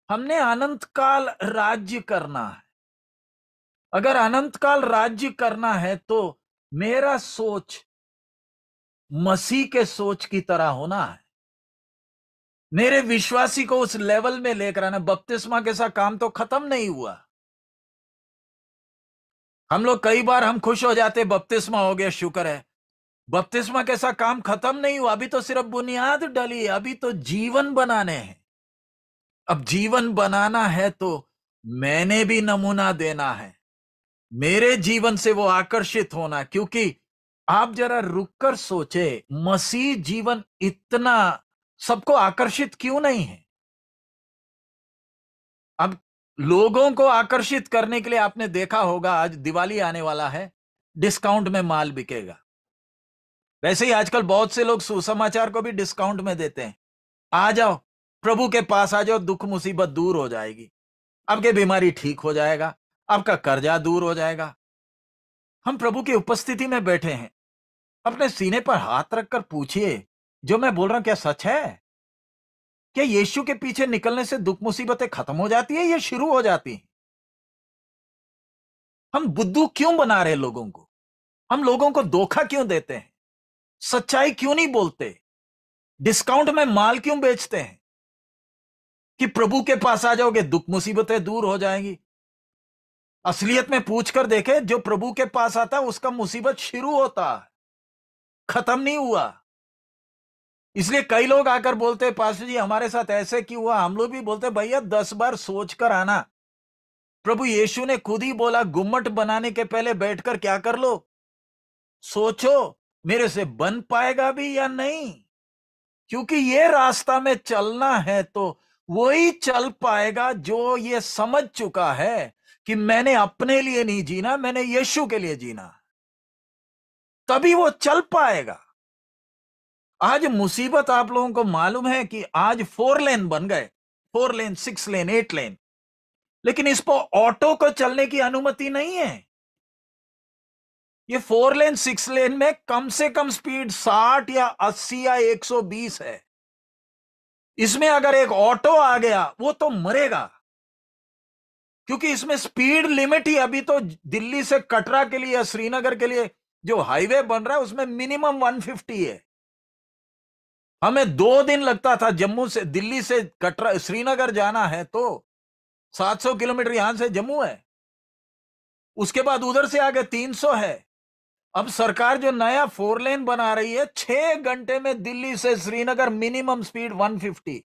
हमने अनंत काल राज्य करना है। अगर अनंत काल राज्य करना है तो मेरा सोच मसीह के सोच की तरह होना है। मेरे विश्वासी को उस लेवल में लेकर आना। बपतिस्मा के साथ काम तो खत्म नहीं हुआ। हम लोग कई बार हम खुश हो जाते, बपतिस्मा हो गया, शुक्र है। बपतिस्मा के साथ काम खत्म नहीं हुआ, अभी तो सिर्फ बुनियाद डली है, अभी तो जीवन बनाने हैं। अब जीवन बनाना है तो मैंने भी नमूना देना है, मेरे जीवन से वो आकर्षित होना। क्योंकि आप जरा रुककर सोचे, मसीह जीवन इतना सबको आकर्षित क्यों नहीं है? अब लोगों को आकर्षित करने के लिए आपने देखा होगा, आज दिवाली आने वाला है, डिस्काउंट में माल बिकेगा। वैसे ही आजकल बहुत से लोग सुसमाचार को भी डिस्काउंट में देते हैं। आ जाओ, प्रभु के पास आ जाओ, दुख मुसीबत दूर हो जाएगी, आपकी बीमारी ठीक हो जाएगा, आपका कर्जा दूर हो जाएगा। हम प्रभु की उपस्थिति में बैठे हैं, अपने सीने पर हाथ रखकर पूछिए, जो मैं बोल रहा हूं क्या सच है? क्या यीशु के पीछे निकलने से दुख मुसीबतें खत्म हो जाती है या शुरू हो जाती हैं? हम बुद्धू क्यों बना रहे हैं लोगों को? हम लोगों को धोखा क्यों देते हैं? सच्चाई क्यों नहीं बोलते? डिस्काउंट में माल क्यों बेचते हैं कि प्रभु के पास आ जाओगे दुख मुसीबतें दूर हो जाएंगी? असलियत में पूछकर देखे, जो प्रभु के पास आता है उसका मुसीबत शुरू होता है, खत्म नहीं हुआ। इसलिए कई लोग आकर बोलते हैं, पास्टर जी हमारे साथ ऐसे क्यों हुआ? हम लोग भी बोलते, भैया 10 बार सोचकर आना। प्रभु यीशु ने खुद ही बोला, गुम्मट बनाने के पहले बैठकर क्या कर लो, सोचो मेरे से बन पाएगा भी या नहीं। क्योंकि ये रास्ता में चलना है तो वही चल पाएगा जो ये समझ चुका है कि मैंने अपने लिए नहीं जीना, मैंने यीशु के लिए जीना, तभी वो चल पाएगा। आज मुसीबत आप लोगों को मालूम है कि आज 4 लेन बन गए, 4 लेन, 6 लेन, 8 लेन, लेकिन इस पर ऑटो को चलने की अनुमति नहीं है। ये 4 लेन 6 लेन में कम से कम स्पीड 60 या 80 या 120 है। इसमें अगर एक ऑटो आ गया वो तो मरेगा, क्योंकि इसमें स्पीड लिमिट ही, अभी तो दिल्ली से कटरा के लिए या श्रीनगर के लिए जो हाईवे बन रहा है उसमें मिनिमम 150 है। हमें 2 दिन लगता था जम्मू से, दिल्ली से कटरा श्रीनगर जाना है तो 700 किलोमीटर यहां से जम्मू है, उसके बाद उधर से आगे 300 है। अब सरकार जो नया 4 लेन बना रही है, 6 घंटे में दिल्ली से श्रीनगर मिनिमम स्पीड 150।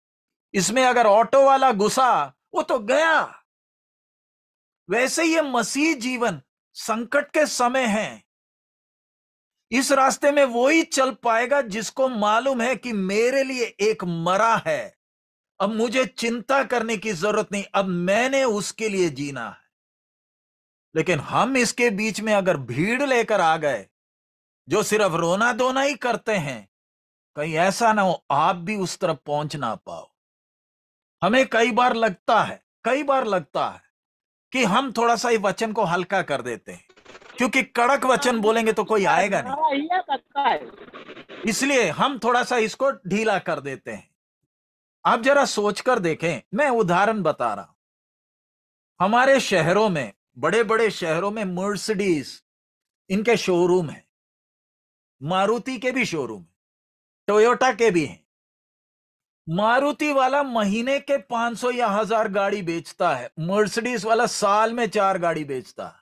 इसमें अगर ऑटो वाला घुसा वो तो गया। वैसे ये मसीह जीवन संकट के समय है, इस रास्ते में वही चल पाएगा जिसको मालूम है कि मेरे लिए एक मरा है, अब मुझे चिंता करने की जरूरत नहीं, अब मैंने उसके लिए जीना है। लेकिन हम इसके बीच में अगर भीड़ लेकर आ गए जो सिर्फ रोना धोना ही करते हैं, कहीं ऐसा ना हो आप भी उस तरफ पहुंच ना पाओ। हमें कई बार लगता है कि हम थोड़ा सा इस वचन को हल्का कर देते हैं, क्योंकि कड़क वचन बोलेंगे तो कोई आएगा नहीं, इसलिए हम थोड़ा सा इसको ढीला कर देते हैं। आप जरा सोचकर देखें, मैं उदाहरण बता रहा हूं। हमारे शहरों में, बड़े बड़े शहरों में मर्सिडीज इनके शोरूम है, मारुति के भी शोरूम है, टोयोटा के भी हैं। मारुति वाला महीने के 500 या 1000 गाड़ी बेचता है, मर्सिडीज वाला साल में 4 गाड़ी बेचता है।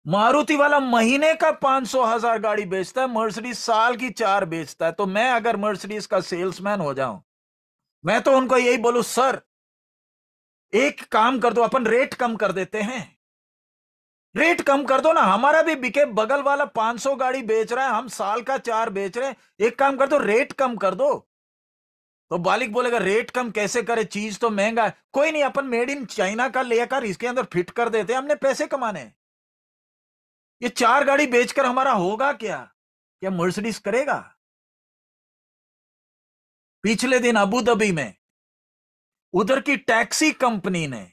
मारुति वाला महीने का 500,000 गाड़ी बेचता है, मर्सिडीज साल की 4 बेचता है। तो मैं अगर मर्सिडीज का सेल्समैन हो जाऊं, मैं तो उनको यही बोलूं, सर एक काम कर दो, अपन रेट कम कर देते हैं, रेट कम कर दो ना, हमारा भी बिके। बगल वाला 500 गाड़ी बेच रहा है, हम साल का 4 बेच रहे हैं, एक काम कर दो, रेट कम कर दो। तो बालिक बोलेगा रेट कम कैसे करे, चीज तो महंगा है। कोई नहीं, अपन मेड इन चाइना का लेकर इसके अंदर फिट कर देते हैं, हमने पैसे कमाने हैं। ये 4 गाड़ी बेचकर हमारा होगा क्या? क्या मर्सिडीज करेगा? पिछले दिन अबू धाबी में उधर की टैक्सी कंपनी ने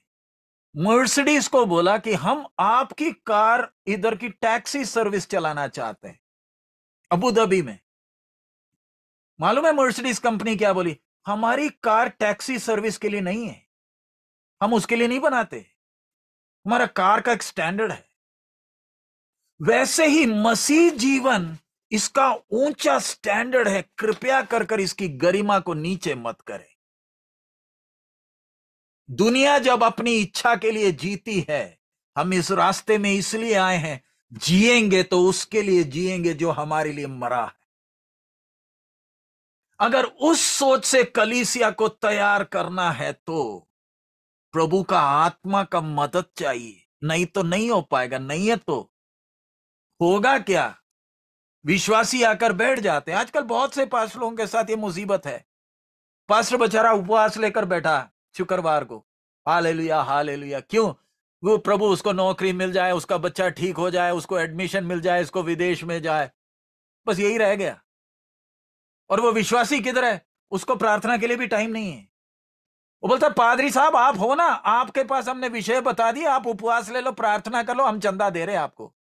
मर्सिडीज को बोला कि हम आपकी कार इधर की टैक्सी सर्विस चलाना चाहते हैं अबू धाबी में। मालूम है मर्सिडीज कंपनी क्या बोली? हमारी कार टैक्सी सर्विस के लिए नहीं है, हम उसके लिए नहीं बनाते, हमारा कार का एक स्टैंडर्ड है। वैसे ही मसीह जीवन इसका ऊंचा स्टैंडर्ड है, कृपया कर कर इसकी गरिमा को नीचे मत करें। दुनिया जब अपनी इच्छा के लिए जीती है, हम इस रास्ते में इसलिए आए हैं, जिएंगे तो उसके लिए जिएंगे जो हमारे लिए मरा है। अगर उस सोच से कलीसिया को तैयार करना है तो प्रभु का आत्मा का मदद चाहिए, नहीं तो नहीं हो पाएगा। नहीं है तो होगा क्या? विश्वासी आकर बैठ जाते हैं। आजकल बहुत से पास्टरों के साथ ये मुसीबत है। पास्टर बेचारा उपवास लेकर बैठा शुक्रवार को, हालेलुया हालेलुया। क्यों? वो प्रभु उसको नौकरी मिल जाए, उसका बच्चा ठीक हो जाए, उसको एडमिशन मिल जाए, इसको विदेश में जाए, बस यही रह गया। और वो विश्वासी किधर है? उसको प्रार्थना के लिए भी टाइम नहीं है। वो बोलता पादरी साहब आप हो ना, आपके पास हमने विषय बता दिया, आप उपवास ले लो, प्रार्थना कर लो, हम चंदा दे रहे हैं आपको।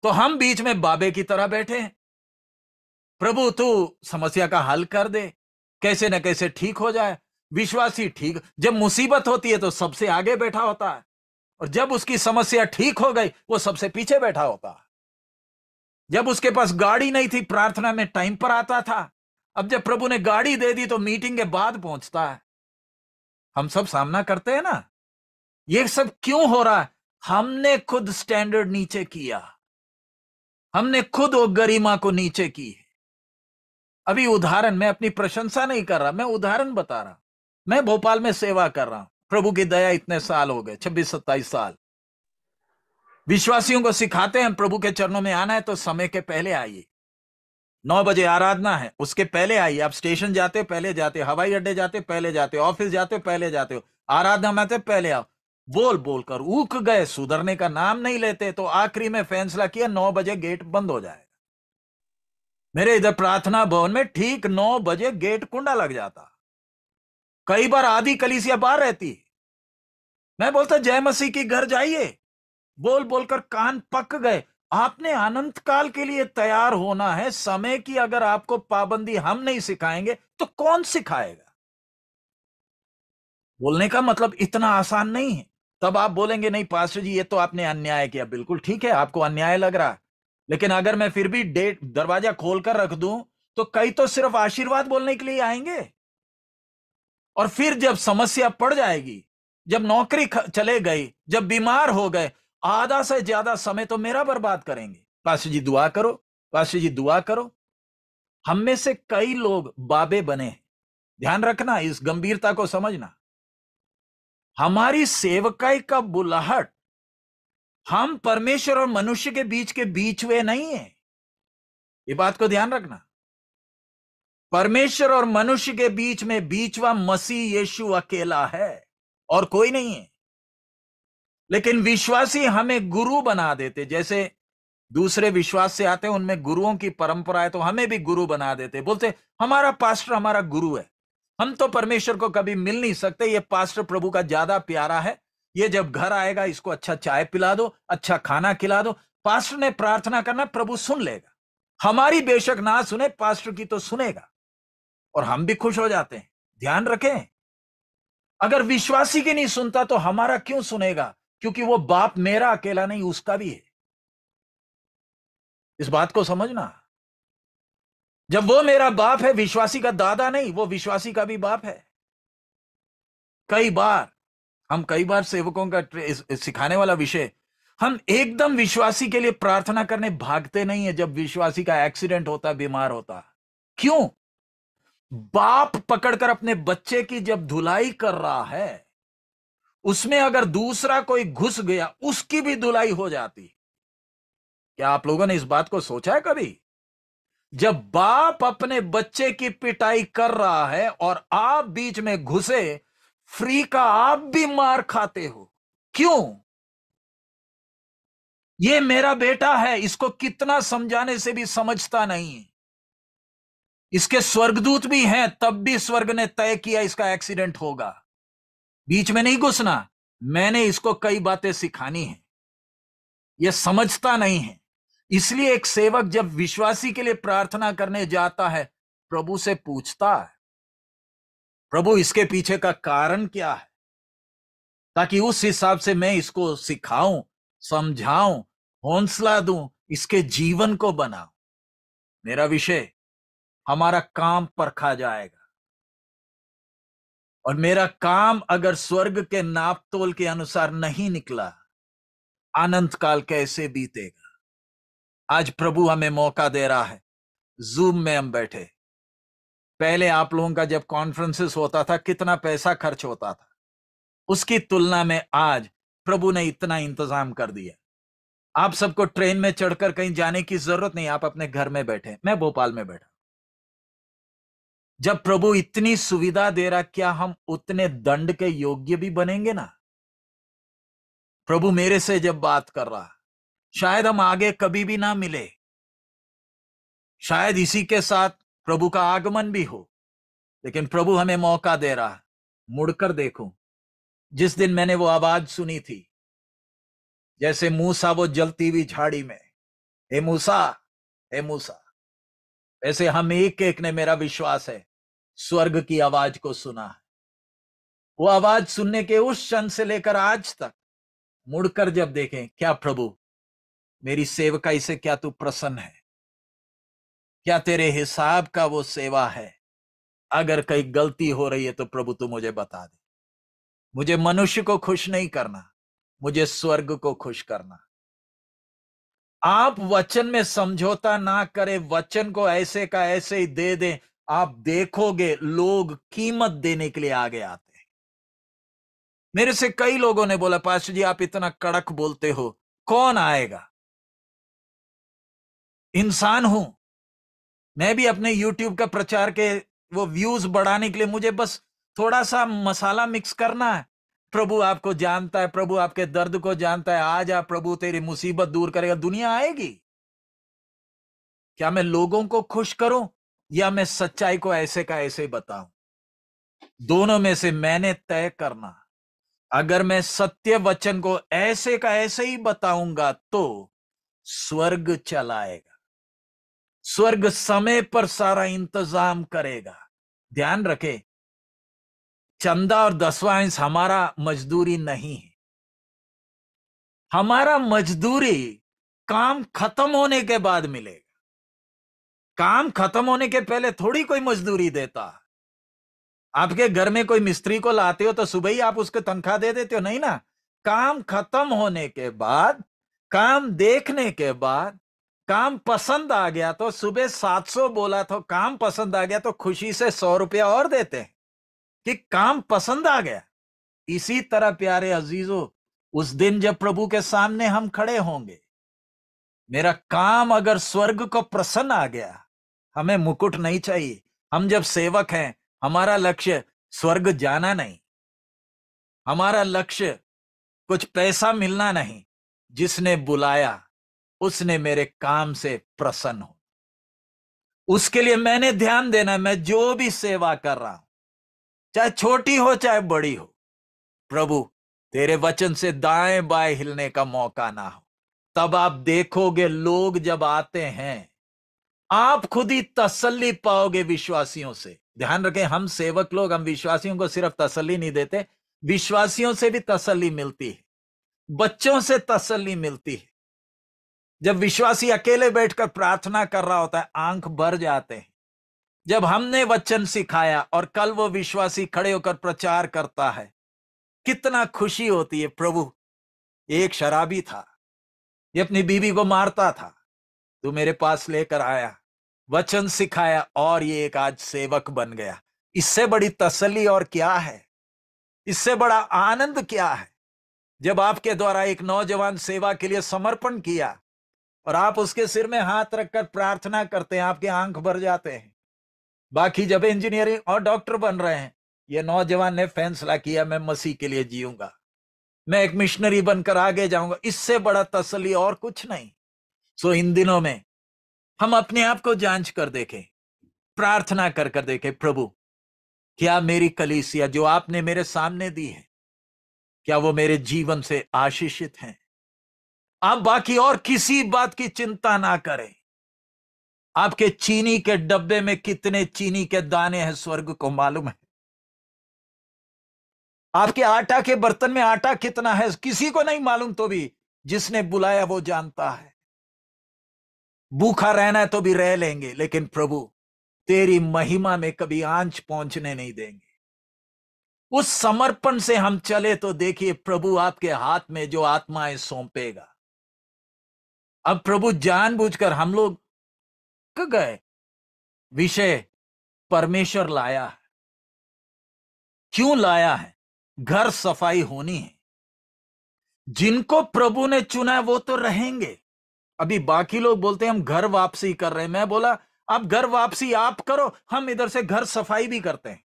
तो हम बीच में बाबे की तरह बैठे हैं। प्रभु तू समस्या का हल कर दे, कैसे न कैसे ठीक हो जाए। विश्वासी ठीक, जब मुसीबत होती है तो सबसे आगे बैठा होता है, और जब उसकी समस्या ठीक हो गई वो सबसे पीछे बैठा होता है। जब उसके पास गाड़ी नहीं थी, प्रार्थना में टाइम पर आता था। अब जब प्रभु ने गाड़ी दे दी तो मीटिंग के बाद पहुंचता है। हम सब सामना करते हैं ना। ये सब क्यों हो रहा है? हमने खुद स्टैंडर्ड नीचे किया, हमने खुद वो गरिमा को नीचे की है। अभी उदाहरण, मैं अपनी प्रशंसा नहीं कर रहा, मैं उदाहरण बता रहा। मैं भोपाल में सेवा कर रहा हूं, प्रभु की दया इतने साल हो गए, 26-27 साल। विश्वासियों को सिखाते हैं प्रभु के चरणों में आना है तो समय के पहले आइए। 9 बजे आराधना है, उसके पहले आइए। आप स्टेशन जाते हो पहले जाते हो, हवाई अड्डे जाते हो पहले जाते हो, ऑफिस जाते हो पहले जाते हो, आराधना में आते पहले आओ। बोल बोलकर ऊक गए, सुधरने का नाम नहीं लेते। तो आखिरी में फैसला किया 9 बजे गेट बंद हो जाएगा। मेरे इधर प्रार्थना भवन में ठीक 9 बजे गेट कुंडा लग जाता। कई बार आधी कलीसिया बाहर रहती। मैं बोलता जय मसीह की घर जाइए, बोल बोलकर कान पक गए। आपने अनंत काल के लिए तैयार होना है। समय की अगर आपको पाबंदी हम नहीं सिखाएंगे तो कौन सिखाएगा? बोलने का मतलब इतना आसान नहीं है। तब आप बोलेंगे नहीं पास्टर जी ये तो आपने अन्याय किया। बिल्कुल ठीक है, आपको अन्याय लग रहा है, लेकिन अगर मैं फिर भी दरवाजा खोलकर रख दूं तो कई तो सिर्फ आशीर्वाद बोलने के लिए आएंगे। और फिर जब समस्या पड़ जाएगी, जब नौकरी चले गई, जब बीमार हो गए, आधा से ज्यादा समय तो मेरा बर्बाद करेंगे। पास्टर जी दुआ करो, पास्टर जी दुआ करो। हम में से कई लोग बाबे बने। ध्यान रखना, इस गंभीरता को समझना। हमारी सेवकाई का बुलाहट हम परमेश्वर और मनुष्य के बीच वे नहीं है। ये बात को ध्यान रखना। परमेश्वर और मनुष्य के बीच में बीचवा मसीह यीशु अकेला है और कोई नहीं है। लेकिन विश्वासी हमें गुरु बना देते। जैसे दूसरे विश्वास से आते हैं, उनमें गुरुओं की परंपरा है, तो हमें भी गुरु बना देते। बोलते हमारा पास्टर हमारा गुरु है, हम तो परमेश्वर को कभी मिल नहीं सकते, ये पास्टर प्रभु का ज्यादा प्यारा है, ये जब घर आएगा इसको अच्छा चाय पिला दो, अच्छा खाना खिला दो, पास्टर ने प्रार्थना करना प्रभु सुन लेगा, हमारी बेशक ना सुने पास्टर की तो सुनेगा, और हम भी खुश हो जाते हैं। ध्यान रखें, अगर विश्वासी की नहीं सुनता तो हमारा क्यों सुनेगा? क्योंकि वो बाप मेरा अकेला नहीं, उसका भी है। इस बात को समझना, जब वो मेरा बाप है, विश्वासी का दादा नहीं, वो विश्वासी का भी बाप है। कई बार सेवकों का सिखाने वाला विषय, हम एकदम विश्वासी के लिए प्रार्थना करने भागते नहीं है जब विश्वासी का एक्सीडेंट होता, बीमार होता। क्यों? बाप पकड़कर अपने बच्चे की जब धुलाई कर रहा है, उसमें अगर दूसरा कोई घुस गया, उसकी भी धुलाई हो जाती। क्या आप लोगों ने इस बात को सोचा है कभी? जब बाप अपने बच्चे की पिटाई कर रहा है और आप बीच में घुसे, फ्री का आप भी मार खाते हो। क्यों? ये मेरा बेटा है, इसको कितना समझाने से भी समझता नहीं है। इसके स्वर्गदूत भी हैं, तब भी स्वर्ग ने तय किया इसका एक्सीडेंट होगा। बीच में नहीं घुसना, मैंने इसको कई बातें सिखानी है, यह समझता नहीं है। इसलिए एक सेवक जब विश्वासी के लिए प्रार्थना करने जाता है, प्रभु से पूछता है, प्रभु इसके पीछे का कारण क्या है, ताकि उस हिसाब से मैं इसको सिखाऊं, समझाऊं, हौसला दूं, इसके जीवन को बनाऊं। मेरा विषय, हमारा काम परखा जाएगा, और मेरा काम अगर स्वर्ग के नापतोल के अनुसार नहीं निकला, अनंत काल कैसे बीतेगा। आज प्रभु हमें मौका दे रहा है, जूम में हम बैठे। पहले आप लोगों का जब कॉन्फ्रेंसेस होता था, कितना पैसा खर्च होता था, उसकी तुलना में आज प्रभु ने इतना इंतजाम कर दिया। आप सबको ट्रेन में चढ़कर कहीं जाने की जरूरत नहीं, आप अपने घर में बैठे। मैं भोपाल में बैठा। जब प्रभु इतनी सुविधा दे रहा, क्या हम उतने दंड के योग्य भी बनेंगे ना? प्रभु मेरे से जब बात कर रहा, शायद हम आगे कभी भी ना मिले, शायद इसी के साथ प्रभु का आगमन भी हो, लेकिन प्रभु हमें मौका दे रहा, मुड़कर देखूं। जिस दिन मैंने वो आवाज सुनी थी, जैसे मूसा वो जलती हुई झाड़ी में, हे मूसा, हे मूसा, ऐसे हम एक एक ने, मेरा विश्वास है, स्वर्ग की आवाज को सुना है। वो आवाज सुनने के उस क्षण से लेकर आज तक मुड़कर जब देखें, क्या प्रभु मेरी सेवकाई से क्या तू प्रसन्न है? क्या तेरे हिसाब का वो सेवा है? अगर कहीं गलती हो रही है तो प्रभु तू मुझे बता दे। मुझे मनुष्य को खुश नहीं करना, मुझे स्वर्ग को खुश करना। आप वचन में समझौता ना करें, वचन को ऐसे का ऐसे ही दे दें, आप देखोगे लोग कीमत देने के लिए आगे आते हैं। मेरे से कई लोगों ने बोला, पास्टर जी आप इतना कड़क बोलते हो, कौन आएगा? इंसान हूं मैं भी, अपने YouTube का प्रचार के वो व्यूज बढ़ाने के लिए मुझे बस थोड़ा सा मसाला मिक्स करना है। प्रभु आपको जानता है, प्रभु आपके दर्द को जानता है। आ जा प्रभु, तेरी मुसीबत दूर करेगा, दुनिया आएगी। क्या मैं लोगों को खुश करूं या मैं सच्चाई को ऐसे का ऐसे ही बताऊं? दोनों में से मैंने तय करना। अगर मैं सत्य वचन को ऐसे का ऐसे ही बताऊंगा तो स्वर्ग चलाएगा, स्वर्ग समय पर सारा इंतजाम करेगा। ध्यान रखे, चंदा और 10वां अंश हमारा मजदूरी नहीं है। हमारा मजदूरी काम खत्म होने के बाद मिलेगा। काम खत्म होने के पहले थोड़ी कोई मजदूरी देता। आपके घर में कोई मिस्त्री को लाते हो तो सुबह ही आप उसको तनख्वाह दे देते हो? नहीं ना। काम खत्म होने के बाद, काम देखने के बाद, काम पसंद आ गया तो सुबह 700 बोला तो काम पसंद आ गया तो खुशी से 100 रुपया और देते हैं कि काम पसंद आ गया। इसी तरह प्यारे अजीजों, उस दिन जब प्रभु के सामने हम खड़े होंगे, मेरा काम अगर स्वर्ग को प्रसन्न आ गया, हमें मुकुट नहीं चाहिए। हम जब सेवक हैं, हमारा लक्ष्य स्वर्ग जाना नहीं, हमारा लक्ष्य कुछ पैसा मिलना नहीं, जिसने बुलाया उसने मेरे काम से प्रसन्न हो, उसके लिए मैंने ध्यान देना है। मैं जो भी सेवा कर रहा हूं, चाहे छोटी हो चाहे बड़ी हो, प्रभु तेरे वचन से दाएं बाएं हिलने का मौका ना हो। तब आप देखोगे लोग जब आते हैं, आप खुद ही तसल्ली पाओगे विश्वासियों से। ध्यान रखें, हम सेवक लोग, हम विश्वासियों को सिर्फ तसल्ली नहीं देते, विश्वासियों से भी तसल्ली मिलती है, बच्चों से तसल्ली मिलती है। जब विश्वासी अकेले बैठकर प्रार्थना कर रहा होता है, आंख भर जाते हैं। जब हमने वचन सिखाया और कल वो विश्वासी खड़े होकर प्रचार करता है, कितना खुशी होती है। प्रभु एक शराबी था, ये अपनी बीवी को मारता था, तू मेरे पास लेकर आया, वचन सिखाया और ये एक आज सेवक बन गया। इससे बड़ी तसल्ली और क्या है? इससे बड़ा आनंद क्या है? जब आपके द्वारा एक नौजवान सेवा के लिए समर्पण किया और आप उसके सिर में हाथ रखकर प्रार्थना करते हैं, आपकी आंख भर जाते हैं। बाकी जब इंजीनियरिंग और डॉक्टर बन रहे हैं, ये नौजवान ने फैसला किया मैं मसीह के लिए जीऊंगा, मैं एक मिशनरी बनकर आगे जाऊंगा। इससे बड़ा तसल्ली और कुछ नहीं। सो इन दिनों में हम अपने आप को जांच कर देखें, प्रार्थना कर कर देखें, प्रभु क्या मेरी कलीसिया जो आपने मेरे सामने दी है, क्या वो मेरे जीवन से आशीषित हैं? आप बाकी और किसी बात की चिंता ना करें। आपके चीनी के डब्बे में कितने चीनी के दाने हैं स्वर्ग को मालूम है। आपके आटा के बर्तन में आटा कितना है किसी को नहीं मालूम, तो भी जिसने बुलाया वो जानता है। भूखा रहना है तो भी रह लेंगे, लेकिन प्रभु तेरी महिमा में कभी आंच पहुंचने नहीं देंगे। उस समर्पण से हम चले तो देखिए प्रभु आपके हाथ में जो आत्माएं सौंपेगा। अब प्रभु जानबूझकर हम लोग गए, विषय परमेश्वर लाया है। क्यों लाया है? घर सफाई होनी है। जिनको प्रभु ने चुना है वो तो रहेंगे। अभी बाकी लोग बोलते हैं हम घर वापसी कर रहे हैं, मैं बोला आप घर वापसी आप करो, हम इधर से घर सफाई भी करते हैं,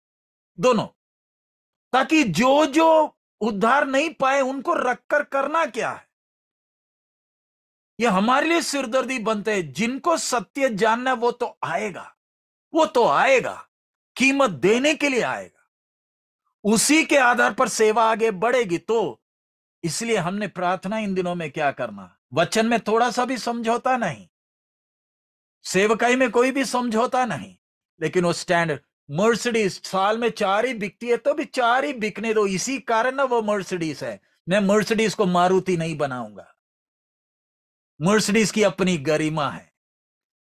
दोनों, ताकि जो जो उद्धार नहीं पाए उनको रखकर करना क्या है, ये हमारे लिए सिरदर्दी बनते हैं। जिनको सत्य जानना वो तो आएगा, वो तो आएगा, कीमत देने के लिए आएगा, उसी के आधार पर सेवा आगे बढ़ेगी। तो इसलिए हमने प्रार्थना इन दिनों में क्या करना, वचन में थोड़ा सा भी समझौता नहीं, सेवकाई में कोई भी समझौता नहीं, लेकिन वो स्टैंडर्ड। मर्सिडीज साल में 4 ही बिकती है तो भी 4 ही बिकने दो, इसी कारण ना वो मर्सिडीज है। मैं मर्सिडीज को मारुति नहीं बनाऊंगा। मर्सिडीज की अपनी गरिमा है।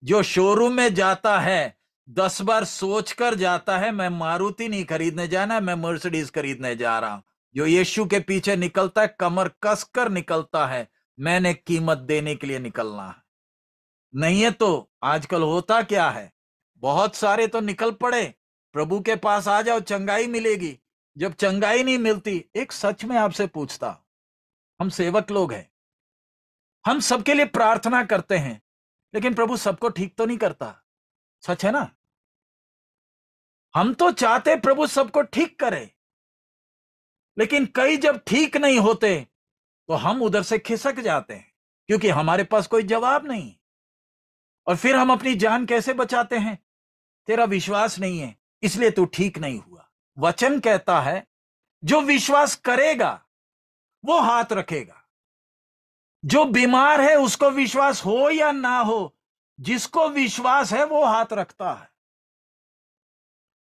जो शोरूम में जाता है 10 बार सोचकर जाता है, मैं मारुति नहीं खरीदने जाना, मैं मर्सिडीज खरीदने जा रहा हूं। जो यीशु के पीछे निकलता है कमर कसकर निकलता है, मैंने कीमत देने के लिए निकलना है। नहीं है तो आजकल होता क्या है, बहुत सारे तो निकल पड़े, प्रभु के पास आ जाओ चंगाई मिलेगी। जब चंगाई नहीं मिलती, एक सच में आपसे पूछता, हम सेवक लोग हैं, हम सबके लिए प्रार्थना करते हैं, लेकिन प्रभु सबको ठीक तो नहीं करता, सच है ना? हम तो चाहते प्रभु सबको ठीक करे, लेकिन कई जब ठीक नहीं होते तो हम उधर से खिसक जाते हैं, क्योंकि हमारे पास कोई जवाब नहीं। और फिर हम अपनी जान कैसे बचाते हैं? तेरा विश्वास नहीं है इसलिए तू ठीक नहीं हुआ। वचन कहता है जो विश्वास करेगा वो हाथ रखेगा। जो बीमार है उसको विश्वास हो या ना हो, जिसको विश्वास है वो हाथ रखता है।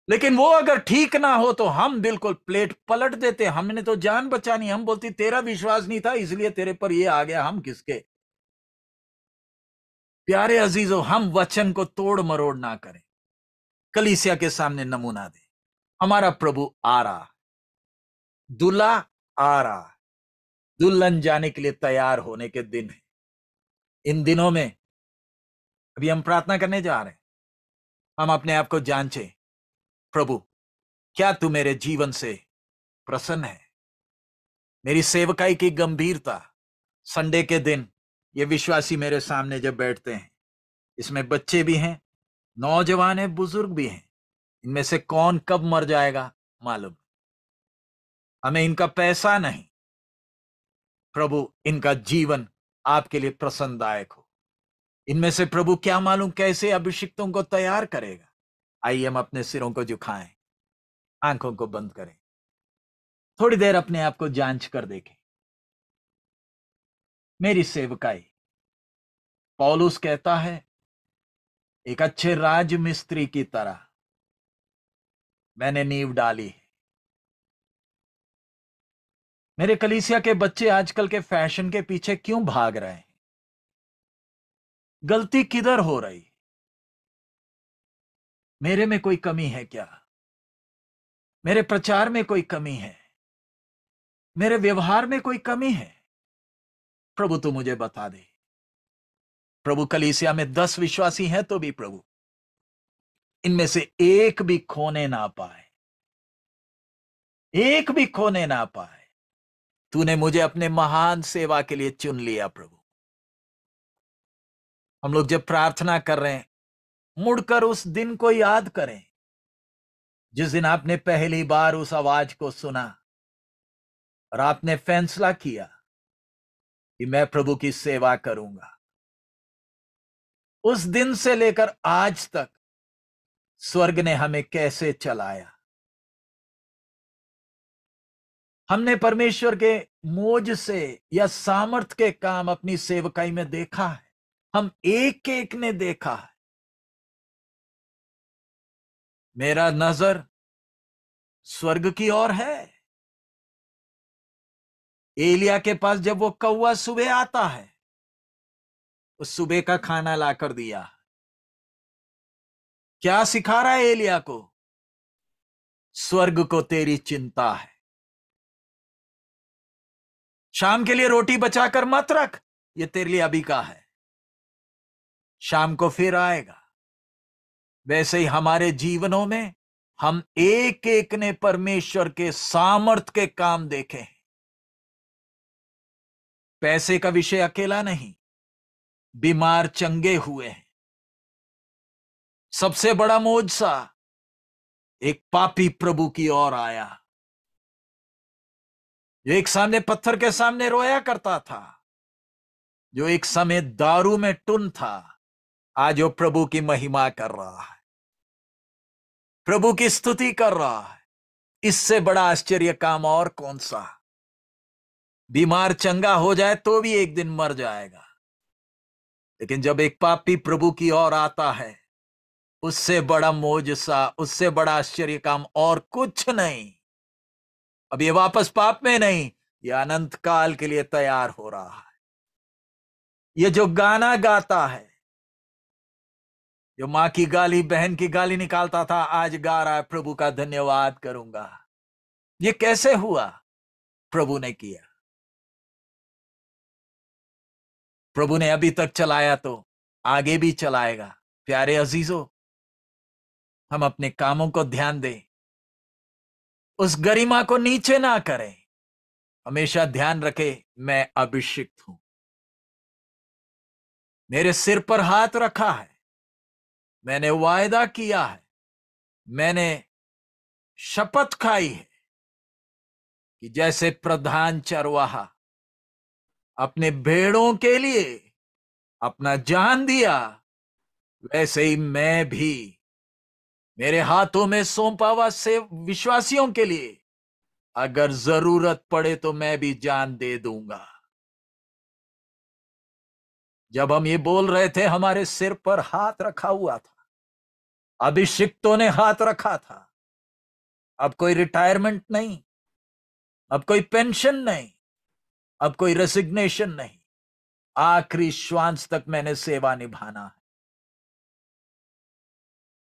लेकिन वो अगर ठीक ना हो तो हम बिल्कुल प्लेट पलट देते। हमने तो जान बचानी, हम बोलती तेरा विश्वास नहीं था इसलिए तेरे पर ये आ गया, हम किसके? प्यारे अजीजों, हम वचन को तोड़ मरोड़ ना करें, कलीसिया के सामने नमूना दे। हमारा प्रभु आ रहा, दूल्हा आ रहा, दुल्हन जाने के लिए तैयार होने के दिन है। इन दिनों में अभी हम प्रार्थना करने जा रहे हैं, हम अपने आप को जांचें, प्रभु क्या तू मेरे जीवन से प्रसन्न है? मेरी सेवकाई की गंभीरता, संडे के दिन ये विश्वासी मेरे सामने जब बैठते हैं, इसमें बच्चे भी हैं, नौजवान हैं, बुजुर्ग भी हैं, इनमें से कौन कब मर जाएगा मालूम। हमें इनका पैसा नहीं, प्रभु इनका जीवन आपके लिए प्रसन्नदायक हो। इनमें से प्रभु क्या मालूम कैसे अभिषिक्तों को तैयार करेगा। आइए हम अपने सिरों को झुकाएं, आंखों को बंद करें, थोड़ी देर अपने आप को जांच कर देखें। मेरी सेवकाई, पौलुस कहता है, एक अच्छे राज मिस्त्री की तरह मैंने नींव डाली है। मेरे कलीसिया के बच्चे आजकल के फैशन के पीछे क्यों भाग रहे हैं? गलती किधर हो रही? मेरे में कोई कमी है क्या? मेरे प्रचार में कोई कमी है? मेरे व्यवहार में कोई कमी है? प्रभु तू मुझे बता दे। प्रभु, कलीसिया में 10 विश्वासी हैं तो भी प्रभु इनमें से एक भी खोने ना पाए, एक भी खोने ना पाए। तूने मुझे अपने महान सेवा के लिए चुन लिया प्रभु। हम लोग जब प्रार्थना कर रहे हैं, मुड़कर उस दिन को याद करें जिस दिन आपने पहली बार उस आवाज को सुना और आपने फैसला किया कि मैं प्रभु की सेवा करूंगा। उस दिन से लेकर आज तक स्वर्ग ने हमें कैसे चलाया। हमने परमेश्वर के मोज से या सामर्थ के काम अपनी सेवकाई में देखा है। हम एक एक ने देखा है। मेरा नजर स्वर्ग की ओर है। एलिया के पास जब वो कौवा सुबह आता है, उस सुबह का खाना लाकर दिया। क्या सिखा रहा है एलिया को? स्वर्ग को तेरी चिंता है। शाम के लिए रोटी बचाकर मत रख, ये तेरे लिए अभी का है, शाम को फिर आएगा। वैसे ही हमारे जीवनों में हम एक एक ने परमेश्वर के सामर्थ के काम देखे हैं। पैसे का विषय अकेला नहीं, बीमार चंगे हुए हैं। सबसे बड़ा मोजसा एक पापी प्रभु की ओर आया, जो एक सामने पत्थर के सामने रोया करता था, जो एक समय दारू में टुन था, आज वो प्रभु की महिमा कर रहा है, प्रभु की स्तुति कर रहा है। इससे बड़ा आश्चर्य काम और कौन सा? बीमार चंगा हो जाए तो भी एक दिन मर जाएगा, लेकिन जब एक पापी प्रभु की ओर आता है, उससे बड़ा मोजसा, उससे बड़ा आश्चर्य काम और कुछ नहीं। अब ये वापस पाप में नहीं, ये अनंत काल के लिए तैयार हो रहा है। ये जो गाना गाता है, जो मां की गाली, बहन की गाली निकालता था, आज गा रहा है प्रभु का धन्यवाद करूंगा। ये कैसे हुआ? प्रभु ने किया। प्रभु ने अभी तक चलाया तो आगे भी चलाएगा। प्यारे अजीजों, हम अपने कामों को ध्यान दें, उस गरिमा को नीचे ना करें। हमेशा ध्यान रखें, मैं अभिषिक्त हूं, मेरे सिर पर हाथ रखा है, मैंने वायदा किया है, मैंने शपथ खाई है कि जैसे प्रधान चरवाहा अपने भेड़ों के लिए अपना जान दिया, वैसे ही मैं भी मेरे हाथों में सौंपा हुआ से विश्वासियों के लिए अगर जरूरत पड़े तो मैं भी जान दे दूंगा। जब हम ये बोल रहे थे, हमारे सिर पर हाथ रखा हुआ था, अभिषिक्तों ने हाथ रखा था। अब कोई रिटायरमेंट नहीं, अब कोई पेंशन नहीं, अब कोई रेसिग्नेशन नहीं, आखिरी श्वास तक मैंने सेवा निभाना है।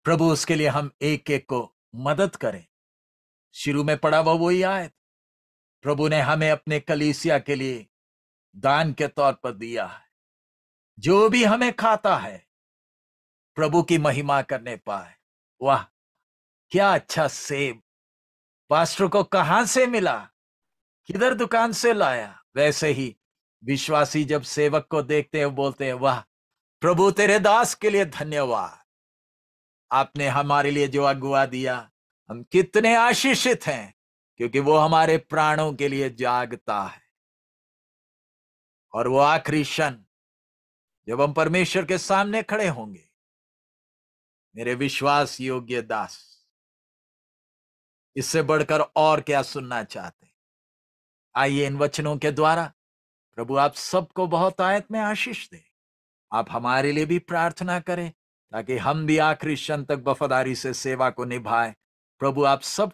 प्रभु, उसके लिए हम एक एक को मदद करें। शुरू में पढ़ा हुआ वही आयत, प्रभु ने हमें अपने कलीसिया के लिए दान के तौर पर दिया है। जो भी हमें खाता है, प्रभु की महिमा करने पाए। वाह, क्या अच्छा सेब! पास्टर को कहां से मिला, किधर दुकान से लाया? वैसे ही विश्वासी जब सेवक को देखते हैं, बोलते हैं, वाह प्रभु, तेरे दास के लिए धन्यवाद। आपने हमारे लिए जो अगुआ दिया, हम कितने आशीषित हैं, क्योंकि वो हमारे प्राणों के लिए जागता है। और वो आखिरी क्षण जब हम परमेश्वर के सामने खड़े होंगे, मेरे विश्वास योग्य दास, इससे बढ़कर और क्या सुनना चाहते हैं? आइए इन वचनों के द्वारा प्रभु आप सबको बहुत आयत में आशीष दे। आप हमारे लिए भी प्रार्थना करें ताकि हम भी आखिरी क्षण तक वफादारी से सेवा को निभाएं। प्रभु आप सब